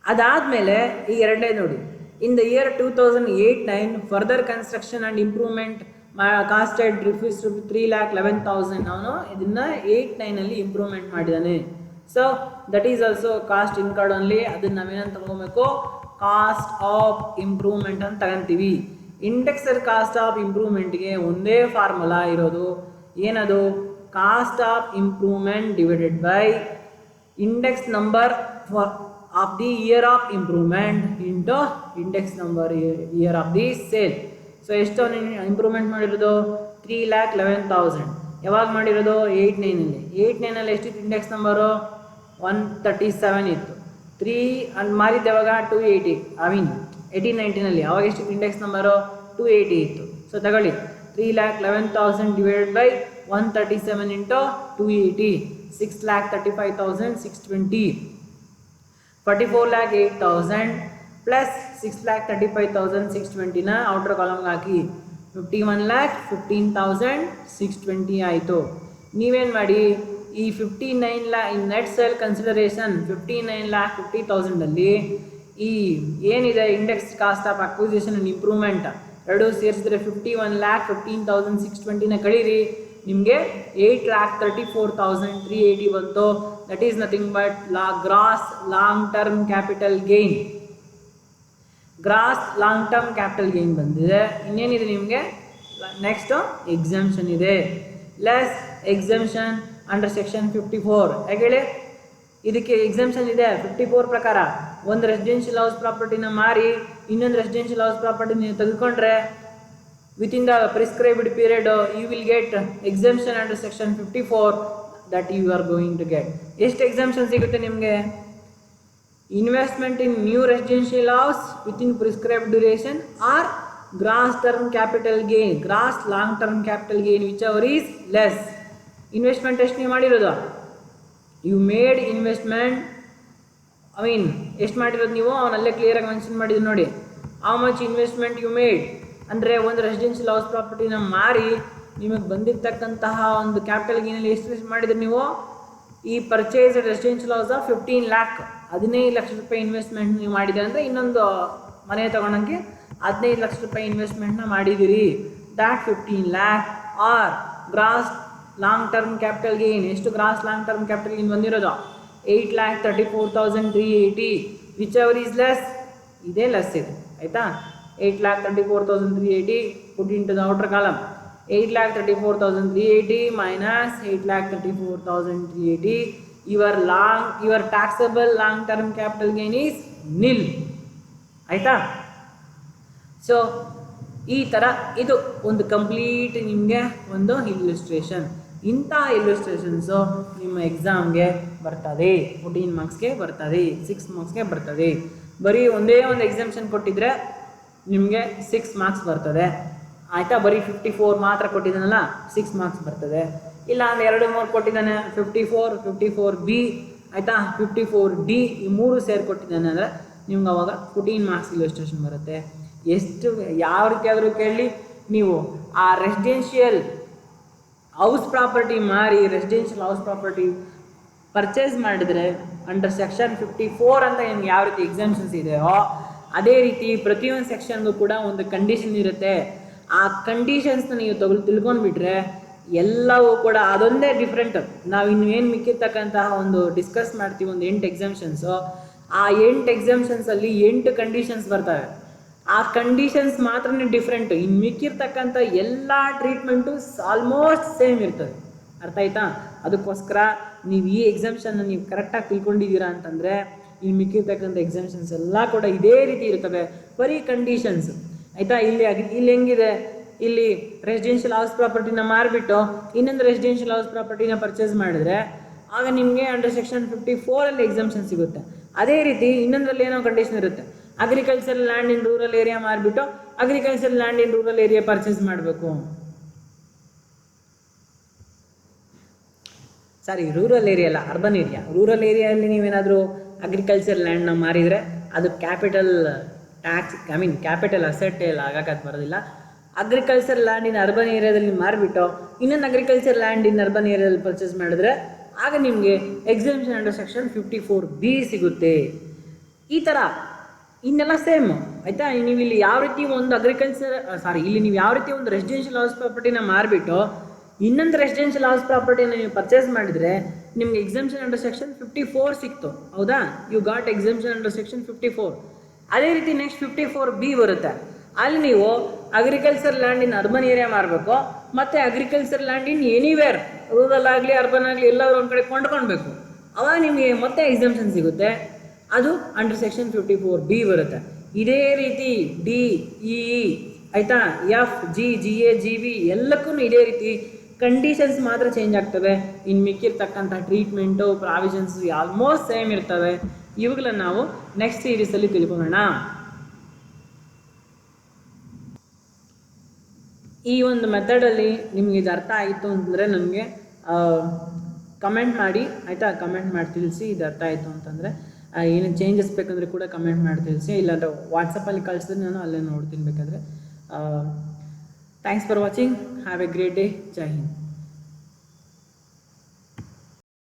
ಅದಾದಮೇಲೆ ಈ ಎರಡನೇ ನೋಡಿ, in the year 2008-9 further construction and improvement costed rupees 3,11,000. ಅವನು ಇದನ್ನು 8-9 ಇಂಪ್ರೂವ್ಮೆಂಟ್ ಮಾಡಿದ್ದಾನೆ. So that is also cost incurred only. ಅದನ್ನು ನಾವೇನಂತ ತಗೋಬೇಕು, ಕಾಸ್ಟ್ ಆಫ್ ಇಂಪ್ರೂವ್ಮೆಂಟ್ ಅಂತ ತಗೊಂತೀವಿ. ಇಂಡೆಕ್ಸರ್ ಕಾಸ್ಟ್ ಆಫ್ ಇಂಪ್ರೂವ್ಮೆಂಟ್ಗೆ ಒಂದೇ ಫಾರ್ಮುಲಾ ಇರೋದು, ಏನದು, cost of improvement divided by index number of the year of improvement into index number year of the sale. So ಎಷ್ಟು improvement ಮಾಡಿರೋದು, 3,11,000. ಯಾವಾಗ ಮಾಡಿರೋದು, 8-9. 8-9 ಎಷ್ಟಿತ್ತು ಇಂಡೆಕ್ಸ್ ನಂಬರು, 137 ಇತ್ತು. 3 ಅಲ್ಲಿ ಮಾರಿದ್ದು ಯಾವಾಗ, 280, 18-19 ಅವಾಗ ಎಷ್ಟಿತ್ತು ಇಂಡೆಕ್ಸ್ ನಂಬರು, 280 ಇತ್ತು. ಸೊ ತಗೊಳ್ಳಿ, 3,11,000 ಡಿವೈಡೆಡ್ ಬೈ 137 ಇಂಟು 280, 6,35,620. 44,08,000 ಪ್ಲಸ್ 6,35,620ನ ಔಟರ್ ಕಾಲಮ್ಗೆ ಹಾಕಿ 51,15,620 ಆಯಿತು. ನೀವೇನು ಮಾಡಿ, ಈ 59 lakh in net sale consideration 59,50,000 ಈ ಏನಿದೆ index cost of acquisition and improvement ಎರಡೂ ಸೇರಿಸಿದ್ರೆ 51,15,620ನ ಕಳೀರಿ, ನಿಮಗೆ 8,34,380 ಬಂತು. That is nothing but gross long term capital gain. Gross long term capital gain ಬಂದಿದೆ. ಇನ್ನೇನಿದೆ ನಿಮಗೆ, ನೆಕ್ಸ್ಟು ಎಕ್ಸಮ್ಷನ್ ಇದೆ. Less exemption under section 54. ಹೇಳಿ, ಇದಕ್ಕೆ ಎಕ್ಸಮ್ಷನ್ ಇದೆ 54 ಪ್ರಕಾರ. ಒಂದು ರೆಸಿಡೆನ್ಷಿಯಲ್ ಹೌಸ್ ಪ್ರಾಪರ್ಟಿನ ಮಾರಿ ಇನ್ನೊಂದು ರೆಸಿಡೆನ್ಷಿಯಲ್ ಹೌಸ್ ಪ್ರಾಪರ್ಟಿನ ತೆಗೆದುಕೊಂಡ್ರೆ within the prescribed period you will get exemption under section 54 that you are going to get. ಎಷ್ಟು ಎಕ್ಸಮ್ಷನ್ ಸಿಗುತ್ತೆ ನಿಮಗೆ, investment in new residential house within prescribed duration or gross term capital gain, gross long term capital gain whichever is less. Investment ಎಷ್ಟು ನೀವು ಮಾಡಿರೋದು, you made investment, ಎಷ್ಟು ಮಾಡಿರೋದು ನೀವು, ಅವನಲ್ಲೇ ಕ್ಲಿಯರಾಗಿ ಮೆನ್ಷನ್ ಮಾಡಿದ್ರು ನೋಡಿ, how much investment you made. ಅಂದರೆ ಒಂದು ರೆಸಿಡೆನ್ಷಿಯಲ್ ಹೌಸ್ ಪ್ರಾಪರ್ಟಿನ ಮಾರಿ ನಿಮಗೆ ಬಂದಿರತಕ್ಕಂತಹ ಒಂದು ಕ್ಯಾಪಿಟಲ್ ಗೇನಲ್ಲಿ ಎಷ್ಟು ಮಾಡಿದ್ರೆ ನೀವು, ಈ purchase residential house 15 lakh 15 lakh ರೂಪಾಯಿ ಇನ್ವೆಸ್ಟ್ಮೆಂಟ್ ನೀವು ಮಾಡಿದ್ದೀರಿ ಅಂದರೆ ಇನ್ನೊಂದು ಮನೆ ತೊಗೊಳಕ್ಕೆ 15 ಲಕ್ಷ ರೂಪಾಯಿ ಇನ್ವೆಸ್ಟ್ಮೆಂಟ್ನ ಮಾಡಿದ್ದೀರಿ. That 15 lakh or gross long term capital gain. ಎಷ್ಟು gross long term capital gain ಬಂದಿರೋದು, 8,34,380 ವಿಚ್ ಎವರ್ ಈಸ್ ಲೆಸ್, ಇದೇ ಲೆಸ್ ಇದೆ ಆಯಿತಾ. 8,34,380 put into the outer column. 8,34,380 minus 8,34,380. Your taxable long term capital gain is nil. ಆಯಿತಾ. So ಈ ಥರ ಇದು ಒಂದು ಕಂಪ್ಲೀಟ್ ನಿಮಗೆ ಒಂದು ಇಲ್ಯುಸ್ಟ್ರೇಷನ್. ಇಂಥ ಇಲ್ಯುಸ್ಟ್ರೇಷನ್ಸು ನಿಮ್ಮ ಎಕ್ಸಾಮ್ಗೆ ಬರ್ತದೆ, 14 ಮಾರ್ಕ್ಸ್ಗೆ ಬರ್ತದೆ, 6 ಮಾರ್ಕ್ಸ್ಗೆ ಬರ್ತದೆ. ಬರೀ ಒಂದೇ ಒಂದು ಎಕ್ಸಾಮ್ಷನ್ ಕೊಟ್ಟಿದ್ರೆ ನಿಮಗೆ 6 ಮಾರ್ಕ್ಸ್ ಬರ್ತದೆ. ಆಯಿತಾ, ಬರೀ 54 ಮಾತ್ರ ಕೊಟ್ಟಿದ್ದಾನಲ್ಲ 6 ಮಾರ್ಕ್ಸ್ ಬರ್ತದೆ. ಇಲ್ಲ ಅಂದರೆ 2-3 ಕೊಟ್ಟಿದ್ದಾನೆ 54 ಬಿ ಆಯಿತಾ, 54 ಡಿ, ಈ 3 ಸೇರಿ ಕೊಟ್ಟಿದ್ದಾನೆ ಅಂದರೆ ನಿಮ್ಗೆ ಅವಾಗ 14 ಮಾರ್ಕ್ಸ್ ಇಲ್ಲಸ್ಟ್ರೇಷನ್ ಬರುತ್ತೆ. ಎಷ್ಟು ಯಾವ ರೀತಿ ಆದರೂ ಕೇಳಿ, ನೀವು ಆ ರೆಸಿಡೆನ್ಷಿಯಲ್ ಹೌಸ್ ಪ್ರಾಪರ್ಟಿ ಮಾರಿ ರೆಸಿಡೆನ್ಷಿಯಲ್ ಹೌಸ್ ಪ್ರಾಪರ್ಟಿ ಪರ್ಚೇಸ್ ಮಾಡಿದರೆ ಅಂಡರ್ ಸೆಕ್ಷನ್ 54 ಅಂತ ನಿಮ್ಗೆ ಯಾವ ರೀತಿ ಎಕ್ಸಾಮ್ಷನ್ಸ್ ಇದೆಯೋ ಅದೇ ರೀತಿ ಪ್ರತಿಯೊಂದು ಸೆಕ್ಷನ್ಗೂ ಕೂಡ ಒಂದು ಕಂಡೀಷನ್ ಇರುತ್ತೆ. ಆ ಕಂಡೀಷನ್ಸ್ನ ನೀವು ತಿಳ್ಕೊಂಡ್ಬಿಟ್ರೆ ಎಲ್ಲವೂ ಕೂಡ ಅದೊಂದೇ ಡಿಫ್ರೆಂಟ್. ನಾವು ಇನ್ನೇನು ಮಿಕ್ಕಿರ್ತಕ್ಕಂತಹ ಒಂದು ಡಿಸ್ಕಸ್ ಮಾಡ್ತೀವಿ, ಒಂದು 8 ಎಕ್ಸಾಮ್ಷನ್ಸು, ಆ 8 ಎಕ್ಸಾಮ್ಷನ್ಸಲ್ಲಿ 8 ಕಂಡೀಷನ್ಸ್ ಬರ್ತವೆ. ಆ ಕಂಡೀಷನ್ಸ್ ಮಾತ್ರನೇ ಡಿಫ್ರೆಂಟು. ಇನ್ನು ಮಿಕ್ಕಿರ್ತಕ್ಕಂಥ ಎಲ್ಲ ಟ್ರೀಟ್ಮೆಂಟು ಆಲ್ಮೋಸ್ಟ್ ಸೇಮ್ ಇರ್ತದೆ. ಅರ್ಥ ಆಯ್ತಾ? ಅದಕ್ಕೋಸ್ಕರ ನೀವು ಈ ಎಕ್ಸಾಮ್ಷನ್ನ ನೀವು ಕರೆಕ್ಟಾಗಿ ತಿಳ್ಕೊಂಡಿದ್ದೀರಾ ಅಂತಂದರೆ ಇಲ್ಲಿ ಮಿಕ್ಕಿರ್ತಕ್ಕಂಥ ಎಕ್ಸಾಮ್ಷನ್ಸ್ ಎಲ್ಲ ಕೂಡ ಇದೇ ರೀತಿ ಇರ್ತವೆ, ಬರೀ ಕಂಡೀಷನ್ಸ್. ಆಯಿತಾ? ಇಲ್ಲಿ ಹೆಂಗಿದೆ, ಇಲ್ಲಿ ರೆಸಿಡೆನ್ಷಿಯಲ್ ಹೌಸ್ ಪ್ರಾಪರ್ಟಿನ ಮಾರಿಬಿಟ್ಟು ಇನ್ನೊಂದು ರೆಸಿಡೆನ್ಷಿಯಲ್ ಹೌಸ್ ಪ್ರಾಪರ್ಟಿನ ಪರ್ಚೇಸ್ ಮಾಡಿದ್ರೆ ಆಗ ನಿಮಗೆ ಅಂಡರ್ ಸೆಕ್ಷನ್ 54 ಎಕ್ಸಾಮ್ಷನ್ ಸಿಗುತ್ತೆ. ಅದೇ ರೀತಿ ಇನ್ನೊಂದರಲ್ಲಿ ಏನೋ ಕಂಡೀಷನ್ ಇರುತ್ತೆ, agriculture land in rural area ಮಾರಿಬಿಟ್ಟು agriculture land in rural area purchase ಮಾಡಬೇಕು. ಸಾರಿ, ರೂರಲ್ ಏರಿಯಾ ಅಲ್ಲ, ಅರ್ಬನ್ ಏರಿಯಾ. ರೂರಲ್ ಏರಿಯಾದಲ್ಲಿ ನೀವೇನಾದರೂ ಅಗ್ರಿಕಲ್ಚರ್ ಲ್ಯಾಂಡ್ನ ಮಾರಿದರೆ ಅದು ಕ್ಯಾಪಿಟಲ್ ಟ್ಯಾಕ್ಸ್, ಕ್ಯಾಪಿಟಲ್ ಅಸೆಟ್ ಎಲ್ಲ ಆಗಕ್ಕೆ ಬರೋದಿಲ್ಲ. ಅಗ್ರಿಕಲ್ಚರ್ ಲ್ಯಾಂಡ್ ಇನ್ ಅರ್ಬನ್ ಏರಿಯಾದಲ್ಲಿ ಮಾರಿಬಿಟ್ಟು ಇನ್ನೊಂದು ಅಗ್ರಿಕಲ್ಚರ್ ಲ್ಯಾಂಡ್ ಇನ್ ಅರ್ಬನ್ ಏರಿಯಾದಲ್ಲಿ ಪರ್ಚೇಸ್ ಮಾಡಿದ್ರೆ ಆಗ ನಿಮಗೆ ಎಕ್ಸಾಮ್ಷನ್ ಅಂಡರ್ ಸೆಕ್ಷನ್ 54 ಬಿ ಸಿಗುತ್ತೆ. ಈ ಥರ ಇನ್ನೆಲ್ಲ ಸೇಮ್. ಆಯಿತಾ? ನೀವು ಇಲ್ಲಿ ಯಾವ ರೀತಿ ಒಂದು ಇಲ್ಲಿ ನೀವು ಯಾವ ರೀತಿ ಒಂದು ರೆಸಿಡೆನ್ಷಿಯಲ್ ಹೌಸ್ ಪ್ರಾಪರ್ಟಿನ ಮಾರಿಬಿಟ್ಟು ಇನ್ನೊಂದು ರೆಸಿಡೆನ್ಷಿಯಲ್ ಹೌಸ್ ಪ್ರಾಪರ್ಟಿನ ನೀವು ಪರ್ಚೇಸ್ ಮಾಡಿದರೆ ನಿಮ್ಗೆ ಎಕ್ಸಾಮ್ಷನ್ ಅಂಡರ್ ಸೆಕ್ಷನ್ 54 ಸಿಕ್ತು. ಹೌದಾ? You got exemption under section 54. ಅದೇ ರೀತಿ ನೆಕ್ಸ್ಟ್ 54 ಬಿ ಬರುತ್ತೆ. ಅಲ್ಲಿ ನೀವು agriculture land in urban area ಮಾರಬೇಕು, ಮತ್ತು agriculture land in anywhere, rural ಆಗಲಿ ಅರ್ಬನ್ ಆಗಲಿ ಎಲ್ಲಾದರೂ ಒಂದು ಕಡೆ ಕೊಂಡ್ಕೊಳ್ಬೇಕು. ಅವಾಗ ನಿಮಗೆ ಮತ್ತೆ ಎಕ್ಸಾಮ್ಷನ್ ಸಿಗುತ್ತೆ, ಅದು ಅಂಡರ್ ಸೆಕ್ಷನ್ 54 ಬಿ ಬರುತ್ತೆ. ಇದೇ ರೀತಿ ಡಿ, ಇ, ಆಯಿತಾ, F, G, A, G, B ಎಲ್ಲಕ್ಕೂ ಇದೇ ರೀತಿ ಕಂಡೀಷನ್ಸ್ ಮಾತ್ರ ಚೇಂಜ್ ಆಗ್ತವೆ. ಇನ್ನು ಮಿಕ್ಕಿರ್ತಕ್ಕಂಥ ಟ್ರೀಟ್ಮೆಂಟು ಪ್ರಾವಿಷನ್ಸ್ ಆಲ್ಮೋಸ್ಟ್ ಸೇಮ್ ಇರ್ತವೆ. ಇವುಗಳನ್ನ ನಾವು ನೆಕ್ಸ್ಟ್ ಸೀರೀಸಲ್ಲಿ ತಿಳ್ಕೊಳ್ಳೋಣ. ಈ ಒಂದು ಮೆಥಡಲ್ಲಿ ನಿಮಗೆ ಇದು ಅರ್ಥ ಆಯಿತು ಅಂತಂದರೆ ನನಗೆ ಕಮೆಂಟ್ ಮಾಡಿ, ಆಯಿತಾ? ಕಮೆಂಟ್ ಮಾಡಿ ತಿಳಿಸಿ ಇದು ಅರ್ಥ ಆಯಿತು ಅಂತಂದರೆ. ಏನು ಚೇಂಜಸ್ ಬೇಕಂದರೆ ಕೂಡ ಕಮೆಂಟ್ ಮಾಡಿ ತಿಳಿಸಿ, ಇಲ್ಲಾಂದರೆ ವಾಟ್ಸಪ್ಪಲ್ಲಿ ಕಳಿಸಿದ್ರೆ ನಾನು ಅಲ್ಲೇ ನೋಡ್ತೀನಿ ಬೇಕಾದರೆ. Thanks for watching. Have A great day. Jai Hind.